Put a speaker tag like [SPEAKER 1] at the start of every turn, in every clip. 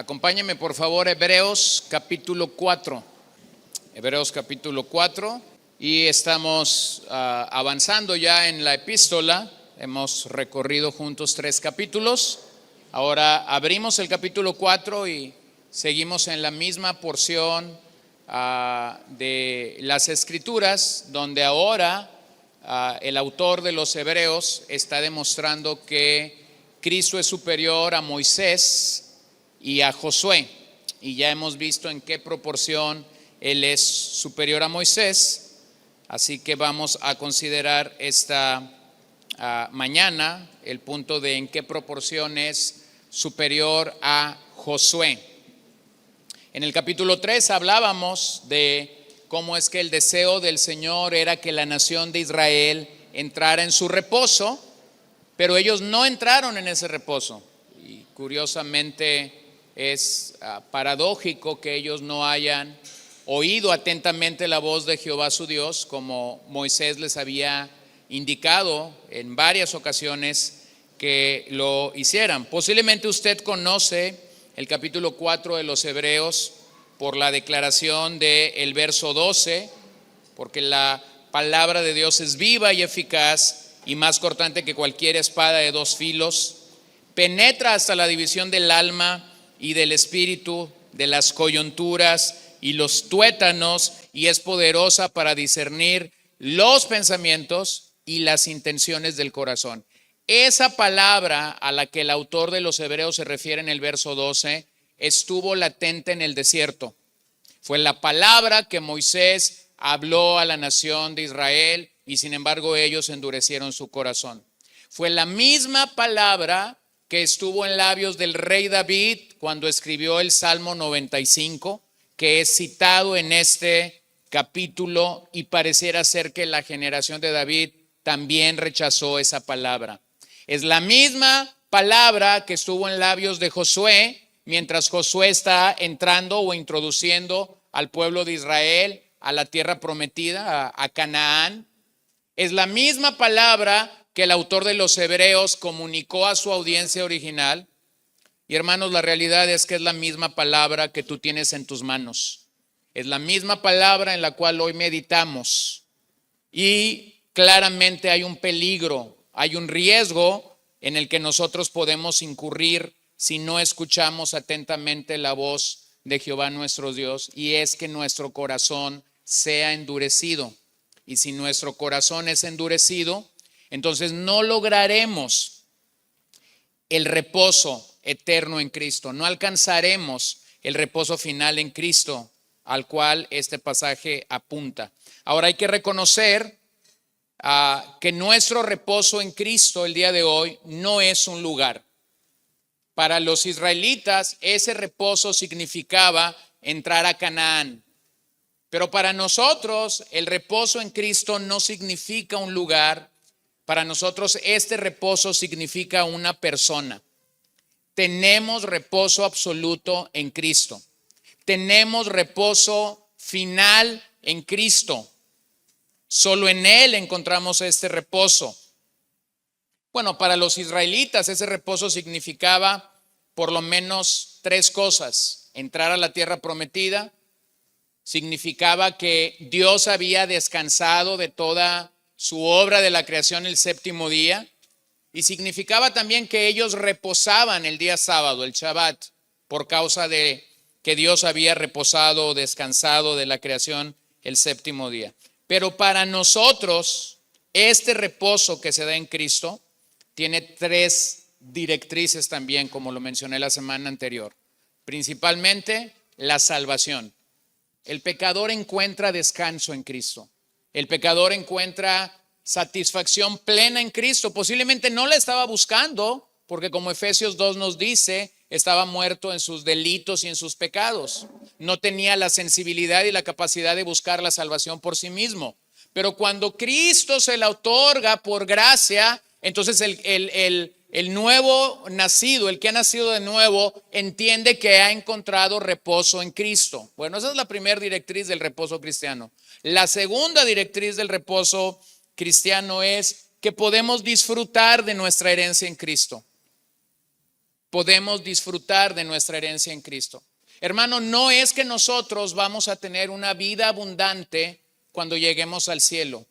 [SPEAKER 1] Acompáñenme por favor a Hebreos capítulo 4. Hebreos capítulo 4 y estamos avanzando ya en la epístola. Hemos recorrido juntos 3 capítulos. Ahora abrimos el capítulo 4 y seguimos en la misma porción de las Escrituras, donde ahora el autor de los Hebreos está demostrando que Cristo es superior a Moisés y a Josué, y ya hemos visto en qué proporción Él es superior a Moisés. Así que vamos a considerar esta mañana el punto de en qué proporción es superior a Josué. En el capítulo 3 hablábamos de cómo es que el deseo del Señor era que la nación de Israel entrara en su reposo, pero ellos no entraron en ese reposo. Y curiosamente es paradójico que ellos no hayan oído atentamente la voz de Jehová su Dios, como Moisés les había indicado en varias ocasiones que lo hicieran. Posiblemente usted conoce el capítulo 4 de los Hebreos por la declaración del verso 12, porque la palabra de Dios es viva y eficaz y más cortante que cualquier espada de dos filos, penetra hasta la división del alma y del espíritu, de las coyunturas y los tuétanos, y es poderosa para discernir los pensamientos y las intenciones del corazón. Esa palabra a la que el autor de los Hebreos se refiere en el verso 12 estuvo latente en el desierto. Fue la palabra que Moisés habló a la nación de Israel y sin embargo ellos endurecieron su corazón. Fue la misma palabra que estuvo en labios del rey David cuando escribió el Salmo 95, que es citado en este capítulo, y pareciera ser que la generación de David también rechazó esa palabra. Es la misma palabra que estuvo en labios de Josué, mientras Josué está entrando o introduciendo al pueblo de Israel a la tierra prometida, a Canaán. Es la misma palabra que el autor de los Hebreos comunicó a su audiencia original. Y hermanos, la realidad es que es la misma palabra que tú tienes en tus manos. Es la misma palabra en la cual hoy meditamos. Y claramente hay un peligro, hay un riesgo en el que nosotros podemos incurrir si no escuchamos atentamente la voz de Jehová nuestro Dios, y es que nuestro corazón sea endurecido. Y si nuestro corazón es endurecido, entonces no lograremos el reposo eterno en Cristo, no alcanzaremos el reposo final en Cristo al cual este pasaje apunta. Ahora hay que reconocer que nuestro reposo en Cristo el día de hoy no es un lugar. Para los israelitas ese reposo significaba entrar a Canaán. Pero para nosotros el reposo en Cristo no significa un lugar. Para nosotros este reposo significa una persona. Tenemos reposo absoluto en Cristo. Tenemos reposo final en Cristo. Solo en Él encontramos este reposo. Bueno, para los israelitas ese reposo significaba por lo menos 3 cosas. Entrar a la tierra prometida. Significaba que Dios había descansado de toda su obra de la creación el séptimo día, y significaba también que ellos reposaban el día sábado, el Shabbat, por causa de que Dios había reposado o descansado de la creación el séptimo día. Pero para nosotros este reposo que se da en Cristo tiene 3 directrices también, como lo mencioné la semana anterior. Principalmente la salvación. El pecador encuentra descanso en Cristo. El pecador encuentra satisfacción plena en Cristo. Posiblemente no la estaba buscando, porque como Efesios 2 nos dice, estaba muerto en sus delitos y en sus pecados. No tenía la sensibilidad y la capacidad de buscar la salvación por sí mismo. Pero cuando Cristo se la otorga por gracia, entonces el nuevo nacido, el que ha nacido de nuevo, entiende que ha encontrado reposo en Cristo. Bueno, esa es la primera directriz del reposo cristiano. La segunda directriz del reposo cristiano es que podemos disfrutar de nuestra herencia en Cristo. podemos disfrutar de nuestra herencia en Cristo. Hermano, no es que nosotros vamos a tener una vida abundante cuando lleguemos al cielo.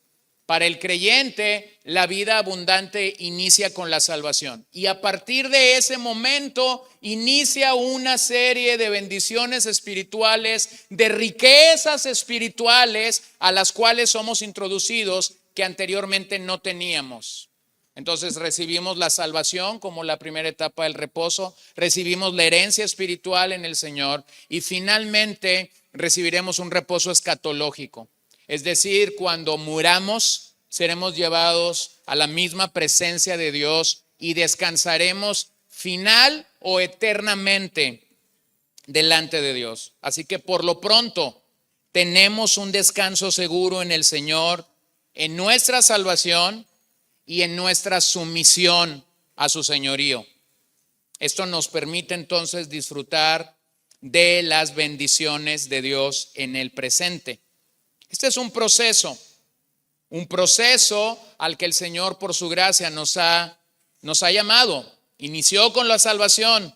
[SPEAKER 1] Para el creyente, la vida abundante inicia con la salvación. Y a partir de ese momento inicia una serie de bendiciones espirituales, de riquezas espirituales a las cuales somos introducidos que anteriormente no teníamos. Entonces recibimos la salvación como la primera etapa del reposo, recibimos la herencia espiritual en el Señor y finalmente recibiremos un reposo escatológico. Es decir, cuando muramos, seremos llevados a la misma presencia de Dios y descansaremos final o eternamente delante de Dios. Así que por lo pronto tenemos un descanso seguro en el Señor, en nuestra salvación y en nuestra sumisión a su señorío. Esto nos permite entonces disfrutar de las bendiciones de Dios en el presente. Este es un proceso al que el Señor por su gracia nos ha llamado. Inició con la salvación,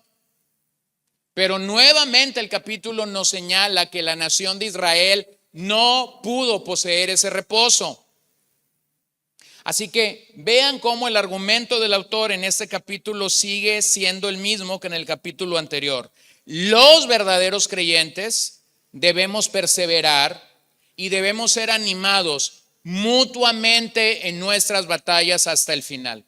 [SPEAKER 1] pero nuevamente el capítulo nos señala que la nación de Israel no pudo poseer ese reposo. Así que vean cómo el argumento del autor en este capítulo sigue siendo el mismo que en el capítulo anterior. Los verdaderos creyentes debemos perseverar y debemos ser animados mutuamente en nuestras batallas hasta el final.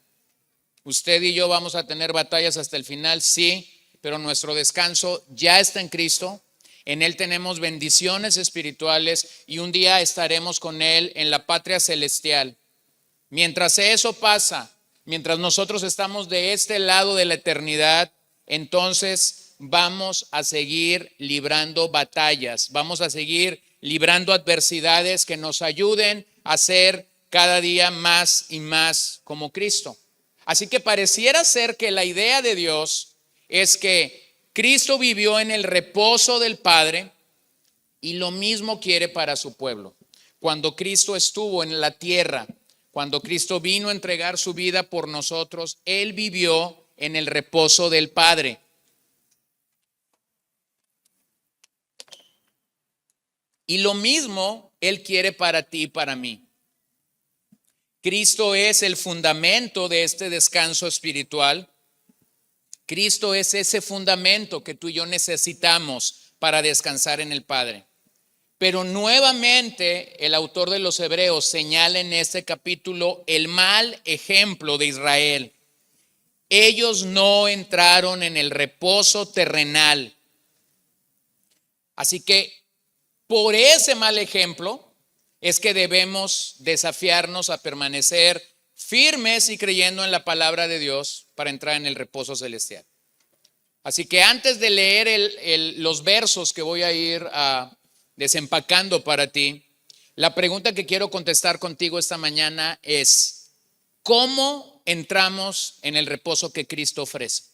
[SPEAKER 1] Usted y yo vamos a tener batallas hasta el final, sí, pero nuestro descanso ya está en Cristo. En Él tenemos bendiciones espirituales y un día estaremos con Él en la patria celestial. Mientras eso pasa, mientras nosotros estamos de este lado de la eternidad, entonces vamos a seguir librando batallas, vamos a seguir librando adversidades que nos ayuden a ser cada día más y más como Cristo. Así que pareciera ser que la idea de Dios es que Cristo vivió en el reposo del Padre y lo mismo quiere para su pueblo. Cuando Cristo estuvo en la tierra, cuando Cristo vino a entregar su vida por nosotros, Él vivió en el reposo del Padre. Y lo mismo Él quiere para ti y para mí. Cristo es el fundamento de este descanso espiritual. Cristo es ese fundamento que tú y yo necesitamos para descansar en el Padre. Pero nuevamente el autor de los Hebreos señala en este capítulo el mal ejemplo de Israel. Ellos no entraron en el reposo terrenal. Así que por ese mal ejemplo es que debemos desafiarnos a permanecer firmes y creyendo en la palabra de Dios para entrar en el reposo celestial. Así que antes de leer los versos que voy a ir desempacando para ti, la pregunta que quiero contestar contigo esta mañana es: ¿cómo entramos en el reposo que Cristo ofrece?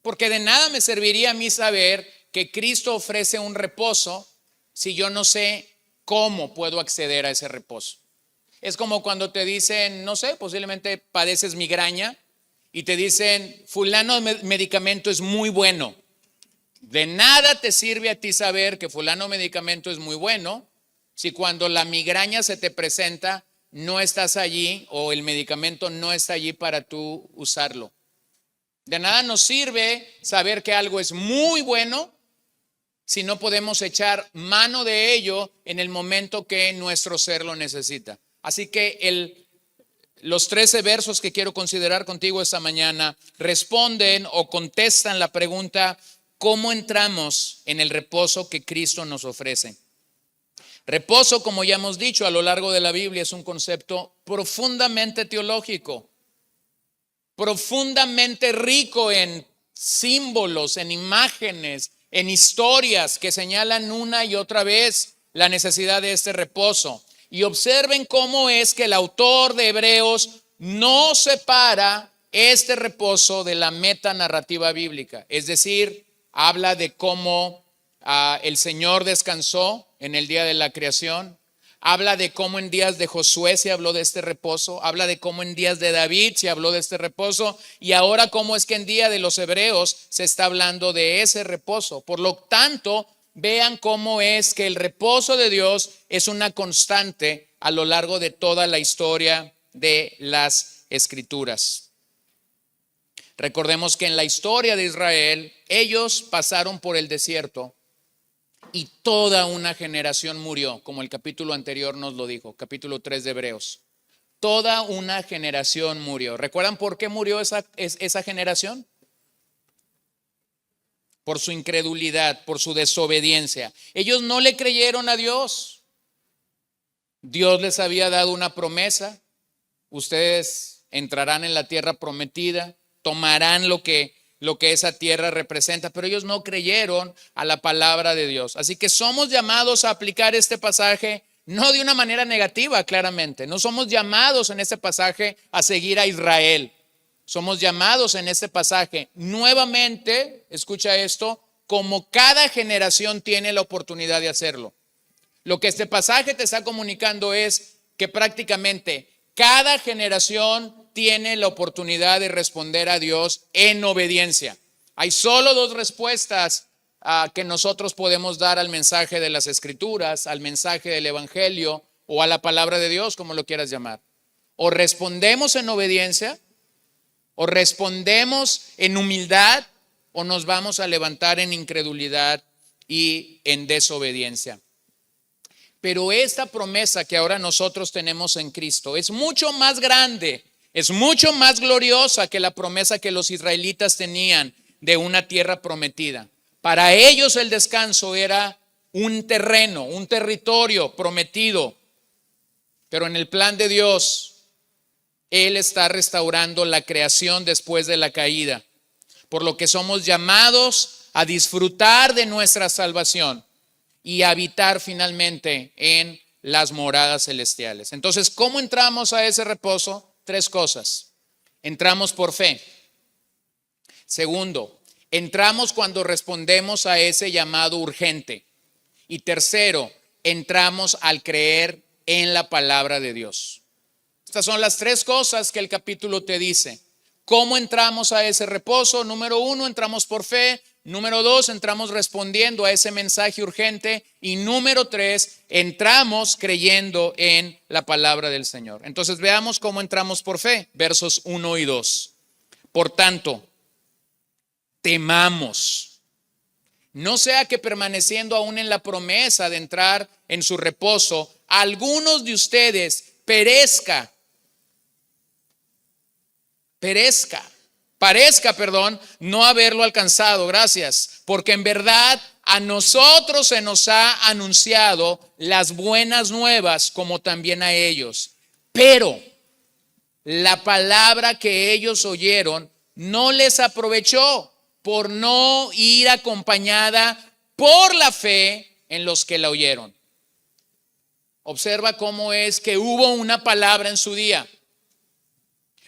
[SPEAKER 1] Porque de nada me serviría a mí saber que Cristo ofrece un reposo si yo no sé cómo puedo acceder a ese reposo. Es como cuando te dicen, no sé, posiblemente padeces migraña y te dicen, fulano medicamento es muy bueno. De nada te sirve a ti saber que fulano medicamento es muy bueno si cuando la migraña se te presenta no estás allí o el medicamento no está allí para tú usarlo. De nada nos sirve saber que algo es muy bueno si no podemos echar mano de ello en el momento que nuestro ser lo necesita. Así que los 13 versos que quiero considerar contigo esta mañana responden o contestan la pregunta: ¿cómo entramos en el reposo que Cristo nos ofrece? Reposo, como ya hemos dicho a lo largo de la Biblia, es un concepto profundamente teológico, profundamente rico en símbolos, en imágenes, en historias que señalan una y otra vez la necesidad de este reposo. Y observen cómo es que el autor de Hebreos no separa este reposo de la metanarrativa bíblica. Es decir, habla de cómo el Señor descansó en el día de la creación, habla de cómo en días de Josué se habló de este reposo, habla de cómo en días de David se habló de este reposo, y ahora cómo es que en día de los hebreos se está hablando de ese reposo. Por lo tanto, vean cómo es que el reposo de Dios es una constante a lo largo de toda la historia de las Escrituras. Recordemos que en la historia de Israel, ellos pasaron por el desierto y toda una generación murió, como el capítulo anterior nos lo dijo, capítulo 3 de Hebreos. Toda una generación murió. ¿Recuerdan por qué murió esa generación? Por su incredulidad, por su desobediencia. Ellos no le creyeron a Dios. Dios les había dado una promesa. Ustedes entrarán en la tierra prometida, tomarán lo que esa tierra representa, pero ellos no creyeron a la palabra de Dios. Así que somos llamados a aplicar este pasaje no de una manera negativa, claramente. No somos llamados en este pasaje a seguir a Israel. Somos llamados en este pasaje nuevamente, escucha esto, como cada generación tiene la oportunidad de hacerlo. Lo que este pasaje te está comunicando es que prácticamente cada generación tiene la oportunidad de responder a Dios en obediencia. Hay solo dos respuestas que nosotros podemos dar al mensaje de las Escrituras, al mensaje del Evangelio o a la palabra de Dios, como lo quieras llamar. O respondemos en obediencia, o respondemos en humildad, o nos vamos a levantar en incredulidad y en desobediencia. Pero esta promesa que ahora nosotros tenemos en Cristo es mucho más grande, es mucho más gloriosa que la promesa que los israelitas tenían de una tierra prometida. Para ellos el descanso era un terreno, un territorio prometido, pero en el plan de Dios, Él está restaurando la creación después de la caída, por lo que somos llamados a disfrutar de nuestra salvación y habitar finalmente en las moradas celestiales. Entonces, ¿cómo entramos a ese reposo? Tres cosas. Entramos por fe. Segundo, entramos cuando respondemos a ese llamado urgente. Y tercero, entramos al creer en la palabra de Dios. Estas son las tres cosas que el capítulo te dice. ¿Cómo entramos a ese reposo? Número uno, entramos por fe. Número dos, entramos respondiendo a ese mensaje urgente. Y número tres, entramos creyendo en la palabra del Señor. Entonces veamos cómo entramos por fe. Versos 1 y 2. Por tanto, temamos. No sea que permaneciendo aún en la promesa de entrar en su reposo, algunos de ustedes parezca no haberlo alcanzado. Gracias. Porque en verdad a nosotros se nos ha anunciado las buenas nuevas como también a ellos. Pero la palabra que ellos oyeron no les aprovechó por no ir acompañada por la fe en los que la oyeron. Observa cómo es que hubo una palabra en su día,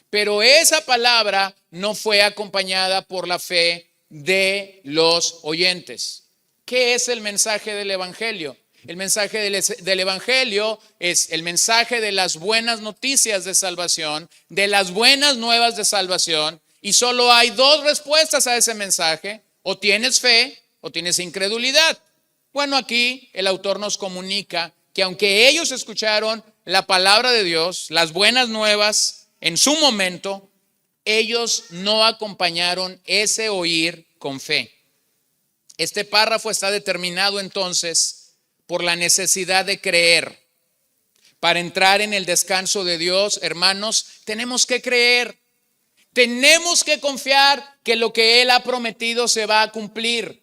[SPEAKER 1] pero esa palabra no fue acompañada por la fe de los oyentes. ¿Qué es el mensaje del Evangelio? El mensaje del Evangelio es el mensaje de las buenas noticias de salvación, de las buenas nuevas de salvación, y solo hay dos respuestas a ese mensaje: o tienes fe o tienes incredulidad. Bueno, aquí el autor nos comunica que aunque ellos escucharon la palabra de Dios, las buenas nuevas, en su momento, ellos no acompañaron ese oír con fe. Este párrafo está determinado entonces por la necesidad de creer. Para entrar en el descanso de Dios, hermanos, tenemos que creer. Tenemos que confiar que lo que Él ha prometido se va a cumplir.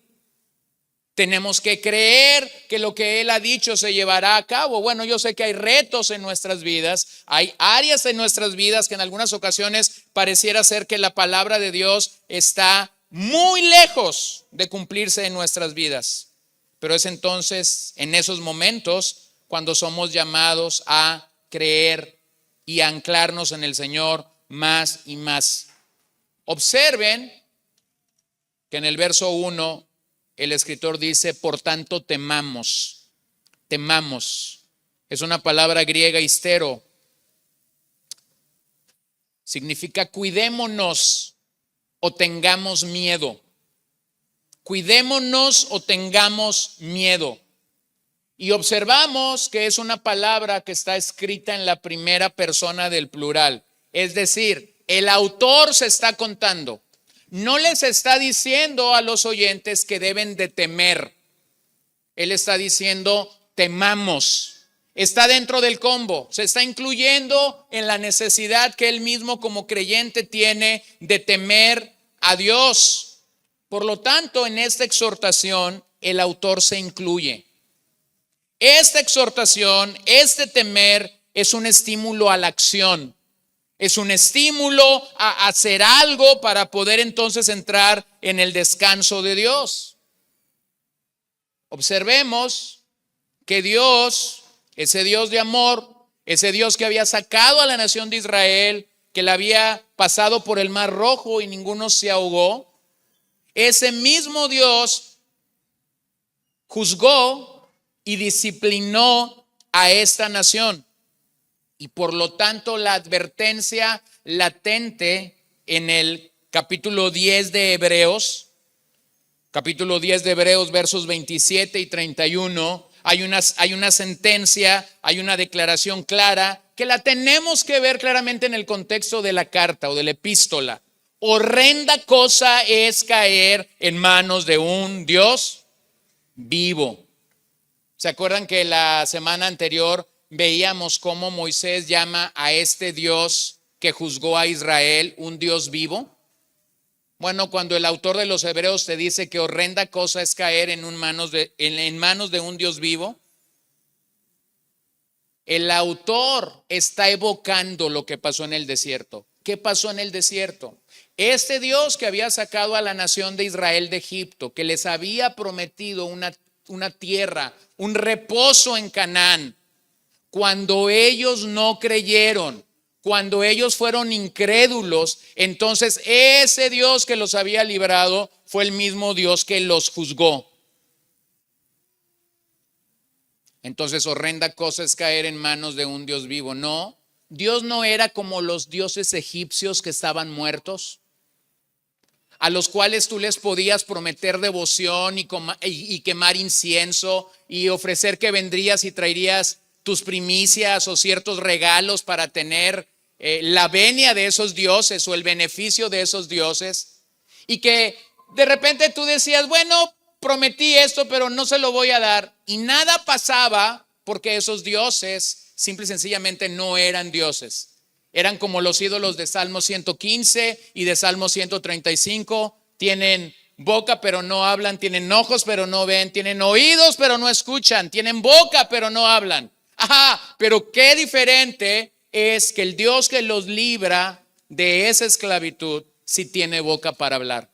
[SPEAKER 1] Tenemos que creer que lo que Él ha dicho se llevará a cabo. Bueno, yo sé que hay retos en nuestras vidas, hay áreas en nuestras vidas que en algunas ocasiones pareciera ser que la palabra de Dios está muy lejos de cumplirse en nuestras vidas. Pero es entonces en esos momentos cuando somos llamados a creer y a anclarnos en el Señor más y más. Observen que en el verso 1 el escritor dice: por tanto temamos. Es una palabra griega, histero. Significa cuidémonos o tengamos miedo. Cuidémonos o tengamos miedo. Y observamos que es una palabra que está escrita en la primera persona del plural. Es decir, el autor se está contando. No les está diciendo a los oyentes que deben de temer. Él está diciendo, temamos. Está dentro del combo. Se está incluyendo en la necesidad que él mismo como creyente tiene de temer a Dios. Por lo tanto, en esta exhortación, el autor se incluye. Esta exhortación, este temer, es un estímulo a la acción. Es un estímulo a hacer algo para poder entonces entrar en el descanso de Dios. Observemos que Dios, ese Dios de amor, ese Dios que había sacado a la nación de Israel, que la había pasado por el Mar Rojo y ninguno se ahogó, ese mismo Dios juzgó y disciplinó a esta nación. Y por lo tanto la advertencia latente en el capítulo 10 de Hebreos, versos 27 y 31, hay una sentencia, hay una declaración clara que la tenemos que ver claramente en el contexto de la carta o de la epístola. Horrenda cosa es caer en manos de un Dios vivo. ¿Se acuerdan que la semana anterior veíamos cómo Moisés llama a este Dios que juzgó a Israel un Dios vivo? Bueno, cuando el autor de los Hebreos te dice que horrenda cosa es caer en manos de un Dios vivo, el autor está evocando lo que pasó en el desierto. ¿Qué pasó en el desierto? Este Dios que había sacado a la nación de Israel de Egipto, que les había prometido una tierra, un reposo en Canaán, cuando ellos no creyeron, cuando ellos fueron incrédulos, entonces ese Dios que los había librado fue el mismo Dios que los juzgó. Entonces, horrenda cosa es caer en manos de un Dios vivo. No, Dios no era como los dioses egipcios que estaban muertos, a los cuales tú les podías prometer devoción y quemar incienso y ofrecer que vendrías y traerías tus primicias o ciertos regalos para tener la venia de esos dioses o el beneficio de esos dioses, y que de repente tú decías, bueno, prometí esto, pero no se lo voy a dar, y nada pasaba porque esos dioses simple y sencillamente no eran dioses. Eran como los ídolos de Salmo 115 y de Salmo 135. Tienen boca pero no hablan, tienen ojos pero no ven, tienen oídos pero no escuchan, tienen boca pero no hablan. Ajá, pero qué diferente es que el Dios que los libra de esa esclavitud sí tiene boca para hablar,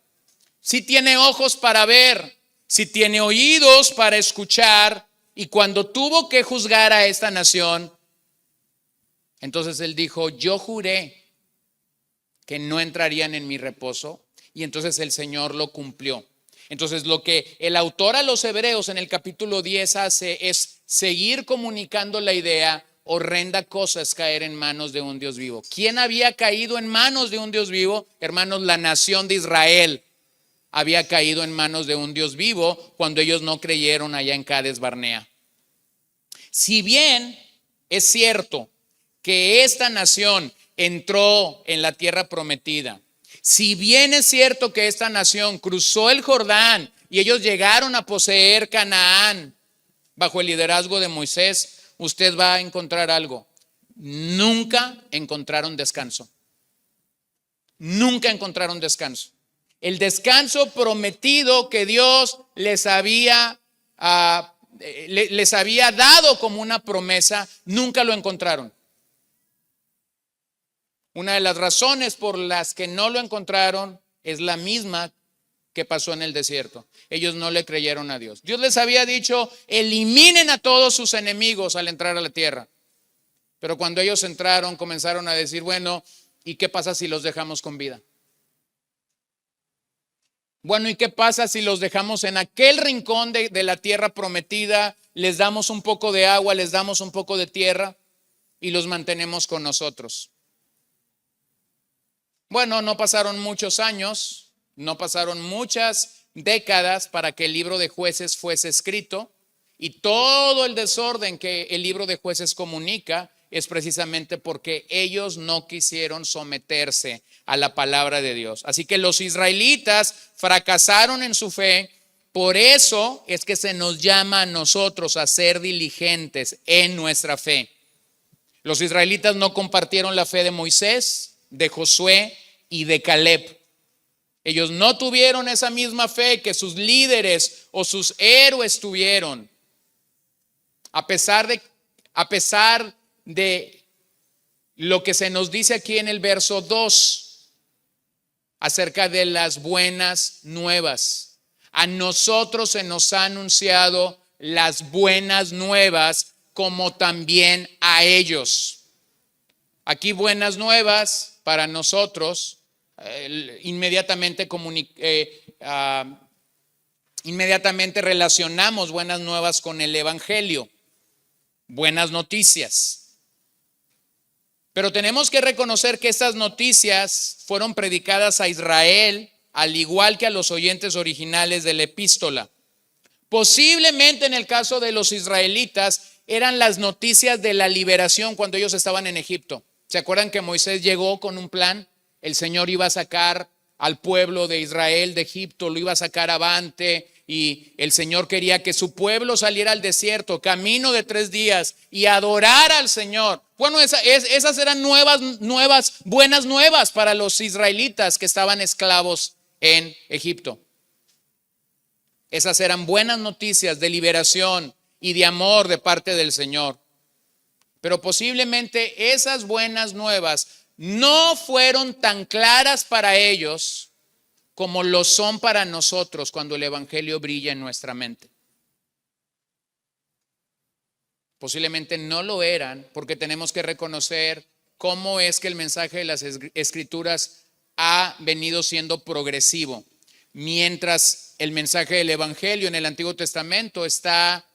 [SPEAKER 1] sí tiene ojos para ver, sí tiene oídos para escuchar. Y cuando tuvo que juzgar a esta nación, entonces él dijo, yo juré que no entrarían en mi reposo, y entonces el Señor lo cumplió. Entonces lo que el autor a los Hebreos en el capítulo 10 hace es seguir comunicando la idea, horrenda cosa es caer en manos de un Dios vivo. ¿Quién había caído en manos de un Dios vivo? Hermanos, la nación de Israel había caído en manos de un Dios vivo cuando ellos no creyeron allá en Cades Barnea. Si bien es cierto que esta nación entró en la tierra prometida, si bien es cierto que esta nación cruzó el Jordán y ellos llegaron a poseer Canaán bajo el liderazgo de Moisés, usted va a encontrar algo. Nunca encontraron descanso. Nunca encontraron descanso. El descanso prometido que Dios les había dado como una promesa, nunca lo encontraron. Una de las razones por las que no lo encontraron es la misma que pasó en el desierto. Ellos no le creyeron a Dios. Dios les había dicho, eliminen a todos sus enemigos al entrar a la tierra. Pero cuando ellos entraron, comenzaron a decir, bueno, ¿y qué pasa si los dejamos con vida? Bueno, ¿y qué pasa si los dejamos en aquel rincón de la tierra prometida? Les damos un poco de agua, les damos un poco de tierra y los mantenemos con nosotros. Bueno, no pasaron muchos años, no pasaron muchas décadas para que el libro de Jueces fuese escrito, y todo el desorden que el libro de Jueces comunica es precisamente porque ellos no quisieron someterse a la palabra de Dios. Así que los israelitas fracasaron en su fe. Por eso es que se nos llama a nosotros a ser diligentes en nuestra fe. Los israelitas no compartieron la fe de Moisés, de Josué y de Caleb. Ellos no tuvieron esa misma fe que sus líderes o sus héroes tuvieron. A pesar de lo que se nos dice aquí en el verso 2 acerca de las buenas nuevas. A nosotros se nos ha anunciado las buenas nuevas como también a ellos. Aquí buenas nuevas para nosotros, inmediatamente relacionamos buenas nuevas con el evangelio, buenas noticias. Pero tenemos que reconocer que estas noticias fueron predicadas a Israel, al igual que a los oyentes originales de la epístola. Posiblemente en el caso de los israelitas eran las noticias de la liberación cuando ellos estaban en Egipto. ¿Se acuerdan que Moisés llegó con un plan? El Señor iba a sacar al pueblo de Israel de Egipto, lo iba a sacar avante, y el Señor quería que su pueblo saliera al desierto, camino de 3 días, y adorara al Señor. Bueno, esas eran buenas nuevas para los israelitas que estaban esclavos en Egipto. Esas eran buenas noticias de liberación y de amor de parte del Señor. Pero posiblemente esas buenas nuevas no fueron tan claras para ellos como lo son para nosotros cuando el evangelio brilla en nuestra mente. Posiblemente no lo eran, porque tenemos que reconocer cómo es que el mensaje de las escrituras ha venido siendo progresivo. Mientras el mensaje del evangelio en el Antiguo Testamento está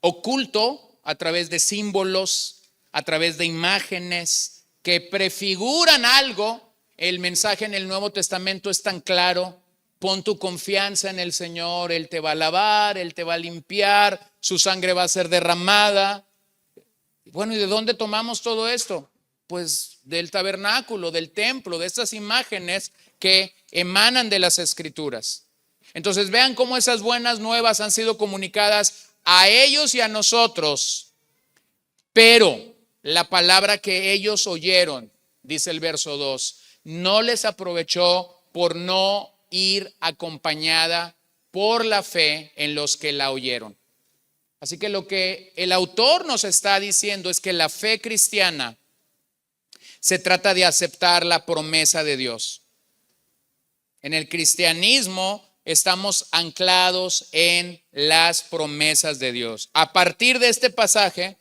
[SPEAKER 1] oculto a través de símbolos, a través de imágenes que prefiguran algo, el mensaje en el Nuevo Testamento es tan claro. Pon tu confianza en el Señor, Él te va a lavar, Él te va a limpiar, su sangre va a ser derramada. Bueno, ¿y de dónde tomamos todo esto? Pues del tabernáculo, del templo, de estas imágenes que emanan de las escrituras. Entonces vean cómo esas buenas nuevas han sido comunicadas a ellos y a nosotros, pero la palabra que ellos oyeron, dice el verso 2, no les aprovechó por no ir acompañada por la fe en los que la oyeron. Así que lo que el autor nos está diciendo es que la fe cristiana se trata de aceptar la promesa de Dios. En el cristianismo estamos anclados en las promesas de Dios. A partir de este pasaje,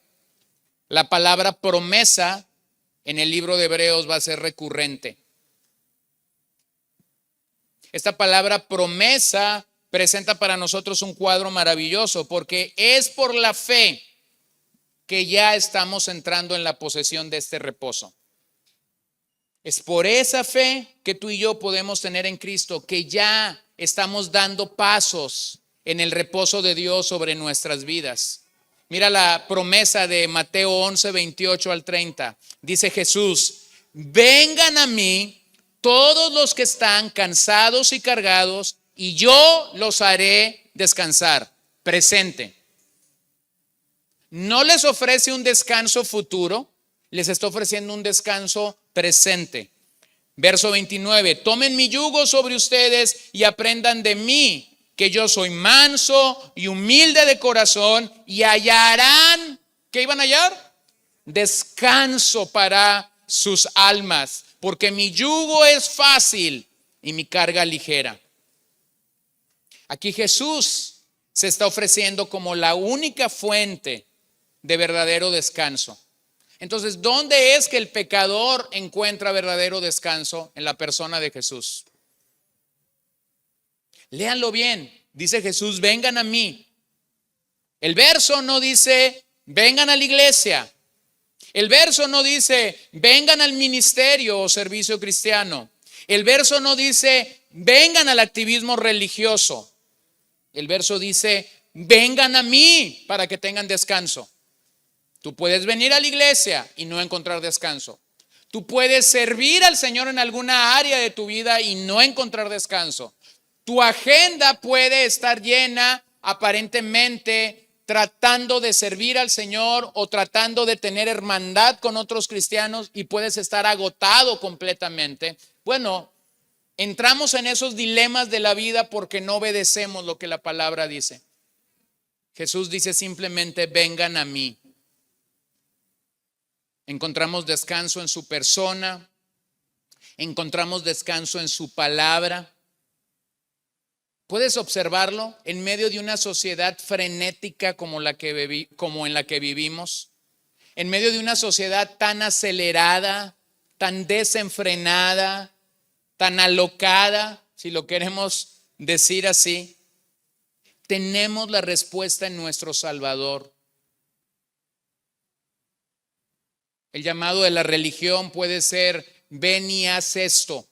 [SPEAKER 1] la palabra promesa en el libro de Hebreos va a ser recurrente. Esta palabra promesa presenta para nosotros un cuadro maravilloso, porque es por la fe que ya estamos entrando en la posesión de este reposo. Es por esa fe que tú y yo podemos tener en Cristo, que ya estamos dando pasos en el reposo de Dios sobre nuestras vidas. Mira la promesa de Mateo 11, 28 al 30. Dice Jesús: vengan a mí todos los que están cansados y cargados, y yo los haré descansar. Presente. No les ofrece un descanso futuro, les está ofreciendo un descanso presente. Verso 29, tomen mi yugo sobre ustedes y aprendan de mí, que yo soy manso y humilde de corazón, y hallarán, ¿qué iban a hallar? Descanso para sus almas, porque mi yugo es fácil y mi carga ligera. Aquí Jesús se está ofreciendo como la única fuente de verdadero descanso. Entonces, ¿dónde es que el pecador encuentra verdadero descanso? En la persona de Jesús. Léanlo bien. Dice Jesús, vengan a mí. El verso no dice, vengan a la iglesia. El verso no dice, vengan al ministerio o servicio cristiano. El verso no dice, vengan al activismo religioso. El verso dice, vengan a mí para que tengan descanso. Tú puedes venir a la iglesia y no encontrar descanso. Tú puedes servir al Señor en alguna área de tu vida y no encontrar descanso. Tu agenda puede estar llena aparentemente tratando de servir al Señor o tratando de tener hermandad con otros cristianos y puedes estar agotado completamente. Bueno, entramos en esos dilemas de la vida porque no obedecemos lo que la palabra dice. Jesús dice simplemente, vengan a mí. Encontramos descanso en su persona, encontramos descanso en su palabra. ¿Puedes observarlo en medio de una sociedad frenética como en la que vivimos? En medio de una sociedad tan acelerada, tan desenfrenada, tan alocada, si lo queremos decir así, tenemos la respuesta en nuestro Salvador. El llamado de la religión puede ser, ven y haz esto.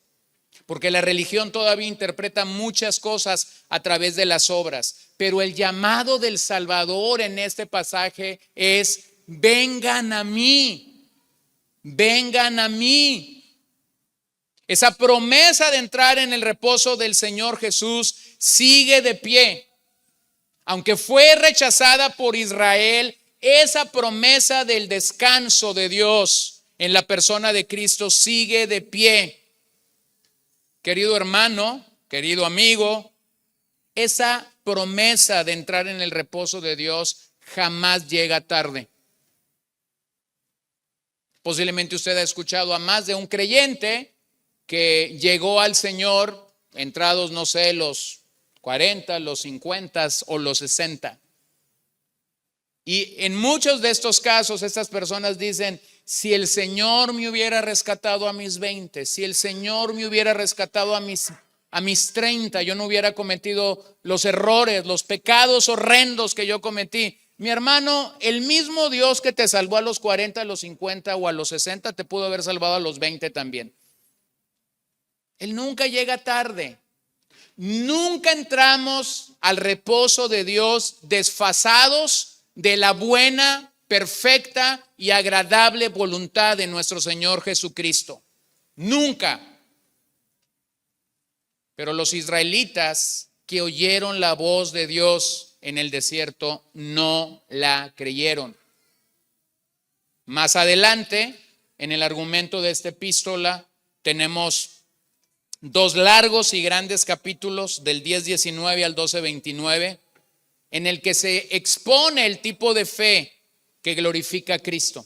[SPEAKER 1] Porque la religión todavía interpreta muchas cosas a través de las obras. Pero el llamado del Salvador en este pasaje es, vengan a mí, vengan a mí. Esa promesa de entrar en el reposo del Señor Jesús sigue de pie. Aunque fue rechazada por Israel, esa promesa del descanso de Dios en la persona de Cristo sigue de pie. Querido hermano, querido amigo, esa promesa de entrar en el reposo de Dios jamás llega tarde. Posiblemente usted ha escuchado a más de un creyente que llegó al Señor entrados, no sé, los 40, los 50 o los 60. Y en muchos de estos casos, estas personas dicen, si el Señor me hubiera rescatado a mis 20, si el Señor me hubiera rescatado a mis 30, yo no hubiera cometido los errores, los pecados horrendos que yo cometí. Mi hermano, el mismo Dios que te salvó a los 40, a los 50 o a los 60, te pudo haber salvado a los 20 también. Él nunca llega tarde. Nunca entramos al reposo de Dios desfasados de la buena, perfecta y agradable voluntad de nuestro Señor Jesucristo. Nunca. Pero los israelitas que oyeron la voz de Dios en el desierto no la creyeron. Más adelante, en el argumento de esta epístola, tenemos dos largos y grandes capítulos del 10:19 al 12:29, en el que se expone el tipo de fe que glorifica a Cristo.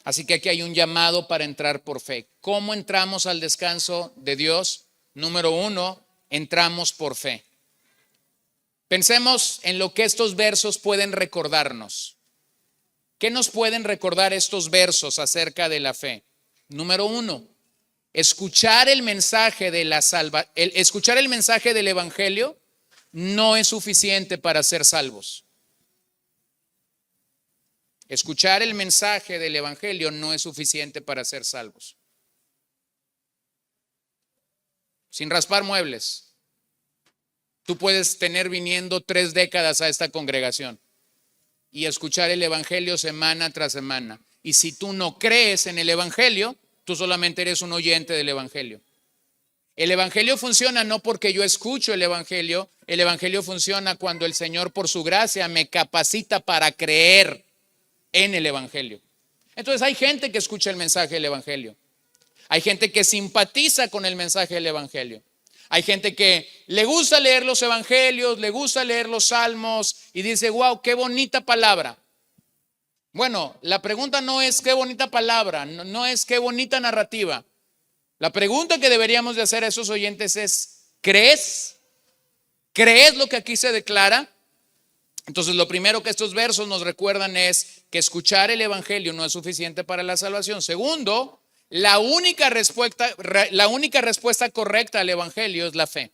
[SPEAKER 1] Así que aquí hay un llamado para entrar por fe. ¿Cómo entramos al descanso de Dios? Número 1, entramos por fe. Pensemos en lo que estos versos pueden recordarnos. ¿Qué nos pueden recordar estos versos acerca de la fe? Número 1, escuchar el mensaje escuchar el mensaje del evangelio no es suficiente para ser salvos. Escuchar el mensaje del evangelio no es suficiente para ser salvos. Sin raspar muebles, tú puedes tener viniendo 3 décadas a esta congregación y escuchar el evangelio semana tras semana. Y si tú no crees en el evangelio, tú solamente eres un oyente del evangelio. El evangelio funciona no porque yo escucho el evangelio funciona cuando el Señor por su gracia me capacita para creer en el evangelio. Entonces hay gente que escucha el mensaje del evangelio. Hay gente que simpatiza con el mensaje del evangelio. Hay gente que le gusta leer los evangelios, le gusta leer los salmos y dice, wow, qué bonita palabra. Bueno, la pregunta no es qué bonita palabra, no es qué bonita narrativa. La pregunta que deberíamos de hacer a esos oyentes es, ¿crees? ¿Crees lo que aquí se declara? Entonces lo primero que estos versos nos recuerdan es que escuchar el evangelio no es suficiente para la salvación. Segundo, la única respuesta correcta al evangelio es la fe.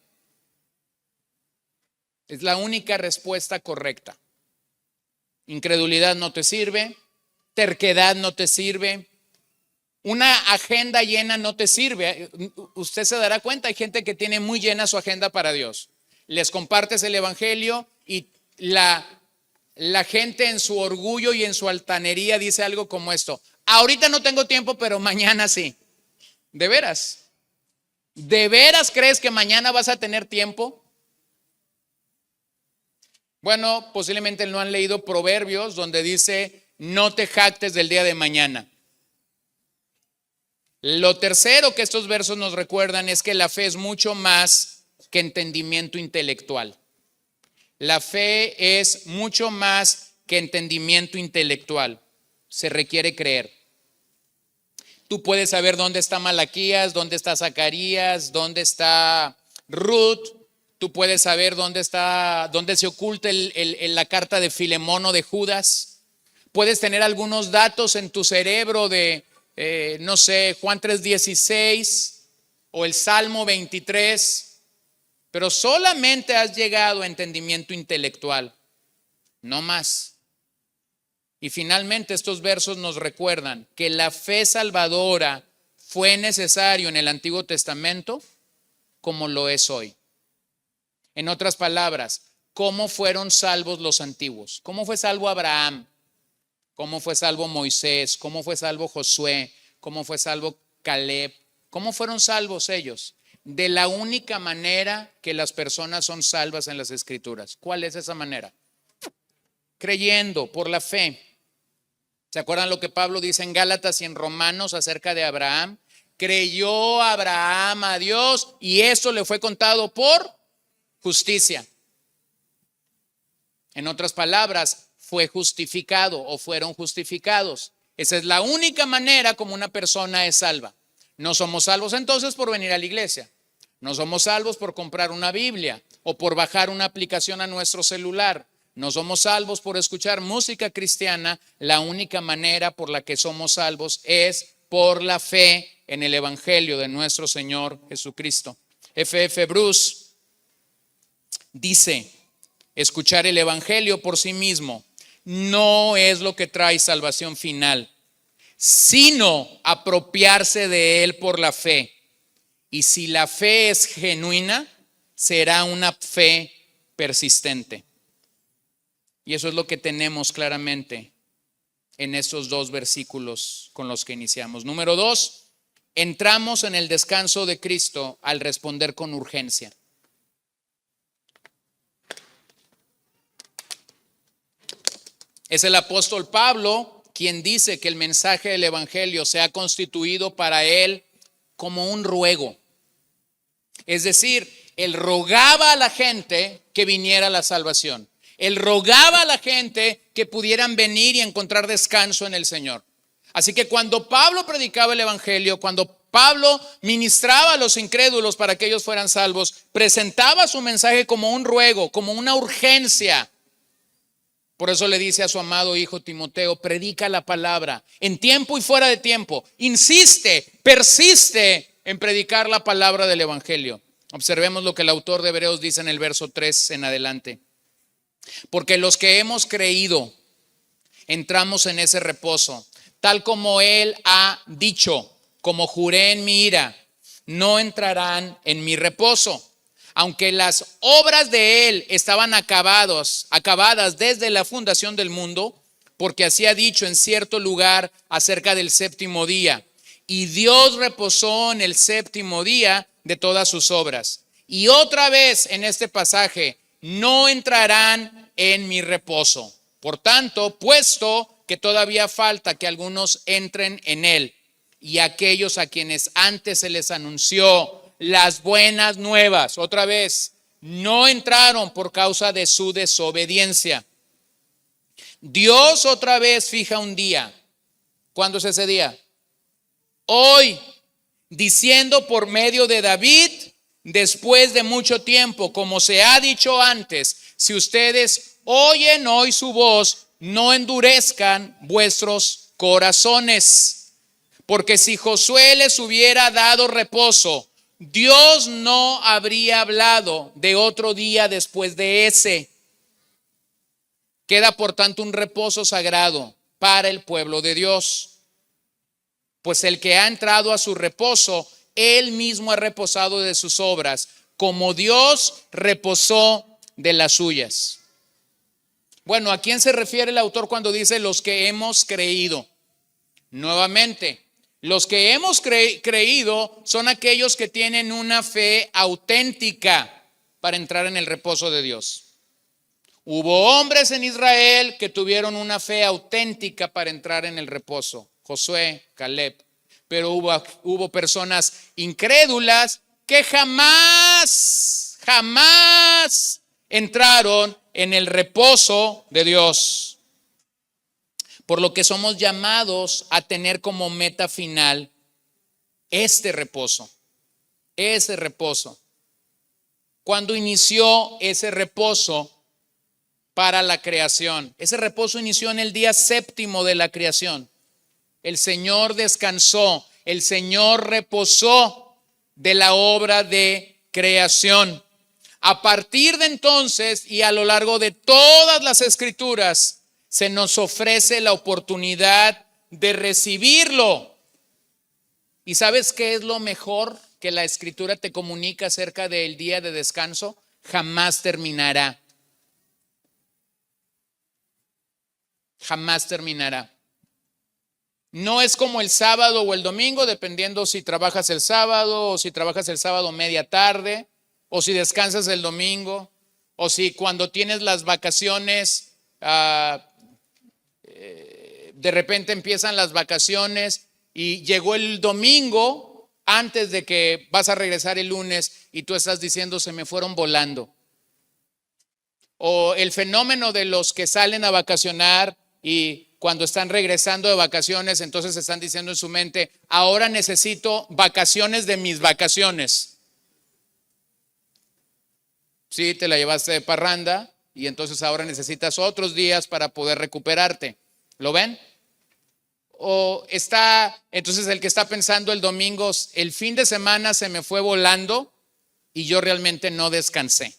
[SPEAKER 1] Es la única respuesta correcta. Incredulidad no te sirve, terquedad no te sirve, una agenda llena no te sirve. Usted se dará cuenta, hay gente que tiene muy llena su agenda para Dios. Les compartes el evangelio y la gente en su orgullo y en su altanería dice algo como esto: ahorita no tengo tiempo, pero mañana sí. ¿De veras? ¿De veras crees que mañana vas a tener tiempo? Bueno, posiblemente no han leído Proverbios, donde dice: no te jactes del día de mañana. Lo tercero que estos versos nos recuerdan es que la fe es mucho más que entendimiento intelectual. La fe es mucho más que entendimiento intelectual. Se requiere creer. Tú puedes saber dónde está Malaquías, dónde está Zacarías, dónde está Ruth. Tú puedes saber dónde se oculta la carta de Filemón o de Judas. Puedes tener algunos datos en tu cerebro de, no sé, Juan 3:16 o el Salmo 23, pero solamente has llegado a entendimiento intelectual, no más. Y finalmente estos versos nos recuerdan que la fe salvadora fue necesario en el Antiguo Testamento como lo es hoy. En otras palabras, ¿cómo fueron salvos los antiguos? ¿Cómo fue salvo Abraham? ¿Cómo fue salvo Moisés? ¿Cómo fue salvo Josué? ¿Cómo fue salvo Caleb? ¿Cómo fueron salvos ellos? De la única manera que las personas son salvas en las Escrituras. ¿Cuál es esa manera? Creyendo, por la fe. ¿Se acuerdan lo que Pablo dice en Gálatas y en Romanos acerca de Abraham? Creyó Abraham a Dios y eso le fue contado por justicia. En otras palabras, fue justificado o fueron justificados. Esa es la única manera como una persona es salva. No somos salvos entonces por venir a la iglesia. No somos salvos por comprar una Biblia o por bajar una aplicación a nuestro celular. No somos salvos por escuchar música cristiana. La única manera por la que somos salvos es por la fe en el evangelio de nuestro Señor Jesucristo. F.F. Bruce dice: escuchar el evangelio por sí mismo no es lo que trae salvación final, sino apropiarse de él por la fe. Y si la fe es genuina, será una fe persistente. Y eso es lo que tenemos claramente en estos dos versículos con los que iniciamos. Número 2, entramos en el descanso de Cristo al responder con urgencia. Es el apóstol Pablo quien dice que el mensaje del evangelio se ha constituido para él como un ruego. Es decir, él rogaba a la gente que viniera a la salvación. Él rogaba a la gente que pudieran venir y encontrar descanso en el Señor. Así que cuando Pablo predicaba el evangelio, cuando Pablo ministraba a los incrédulos para que ellos fueran salvos, presentaba su mensaje como un ruego, como una urgencia. Por eso le dice a su amado hijo Timoteo: predica la palabra en tiempo y fuera de tiempo. Insiste, persiste en predicar la palabra del evangelio. Observemos lo que el autor de Hebreos dice en el verso 3 en adelante. Porque los que hemos creído entramos en ese reposo, tal como él ha dicho: como juré en mi ira, no entrarán en mi reposo. Aunque las obras de él estaban acabadas desde la fundación del mundo, porque así ha dicho en cierto lugar acerca del séptimo día. Y Dios reposó en el séptimo día de todas sus obras. Y otra vez en este pasaje: no entrarán en mi reposo. Por tanto, puesto que todavía falta que algunos entren en él, y aquellos a quienes antes se les anunció las buenas nuevas, otra vez, no entraron por causa de su desobediencia. Dios otra vez fija un día. ¿Cuándo es ese día? Hoy, diciendo por medio de David, después de mucho tiempo, como se ha dicho antes: si ustedes oyen hoy su voz, no endurezcan vuestros corazones. Porque si Josué les hubiera dado reposo, Dios no habría hablado de otro día después de ese. Queda por tanto un reposo sagrado para el pueblo de Dios. Pues el que ha entrado a su reposo, él mismo ha reposado de sus obras, como Dios reposó de las suyas. Bueno, ¿a quién se refiere el autor cuando dice los que hemos creído? Nuevamente, los que hemos creído son aquellos que tienen una fe auténtica para entrar en el reposo de Dios. Hubo hombres en Israel que tuvieron una fe auténtica para entrar en el reposo. Josué, Caleb. Pero hubo personas incrédulas que jamás entraron en el reposo de Dios. Por lo que somos llamados a tener como meta final este reposo. Ese reposo. Cuando inició ese reposo para la creación? Ese reposo inició en el día séptimo de la creación. El Señor descansó, el Señor reposó de la obra de creación. A partir de entonces y a lo largo de todas las escrituras se nos ofrece la oportunidad de recibirlo. ¿Y sabes qué es lo mejor que la escritura te comunica acerca del día de descanso? Jamás terminará. Jamás terminará. No es como el sábado o el domingo, dependiendo si trabajas el sábado o si trabajas el sábado media tarde, o si descansas el domingo, o si cuando tienes las vacaciones, de repente empiezan las vacaciones y llegó el domingo antes de que vas a regresar el lunes y tú estás diciendo se me fueron volando. O el fenómeno de los que salen a vacacionar y cuando están regresando de vacaciones, entonces están diciendo en su mente, ahora necesito vacaciones de mis vacaciones. Sí, te la llevaste de parranda y entonces ahora necesitas otros días para poder recuperarte. ¿Lo ven? O está, entonces el que está pensando el domingo, el fin de semana se me fue volando y yo realmente no descansé.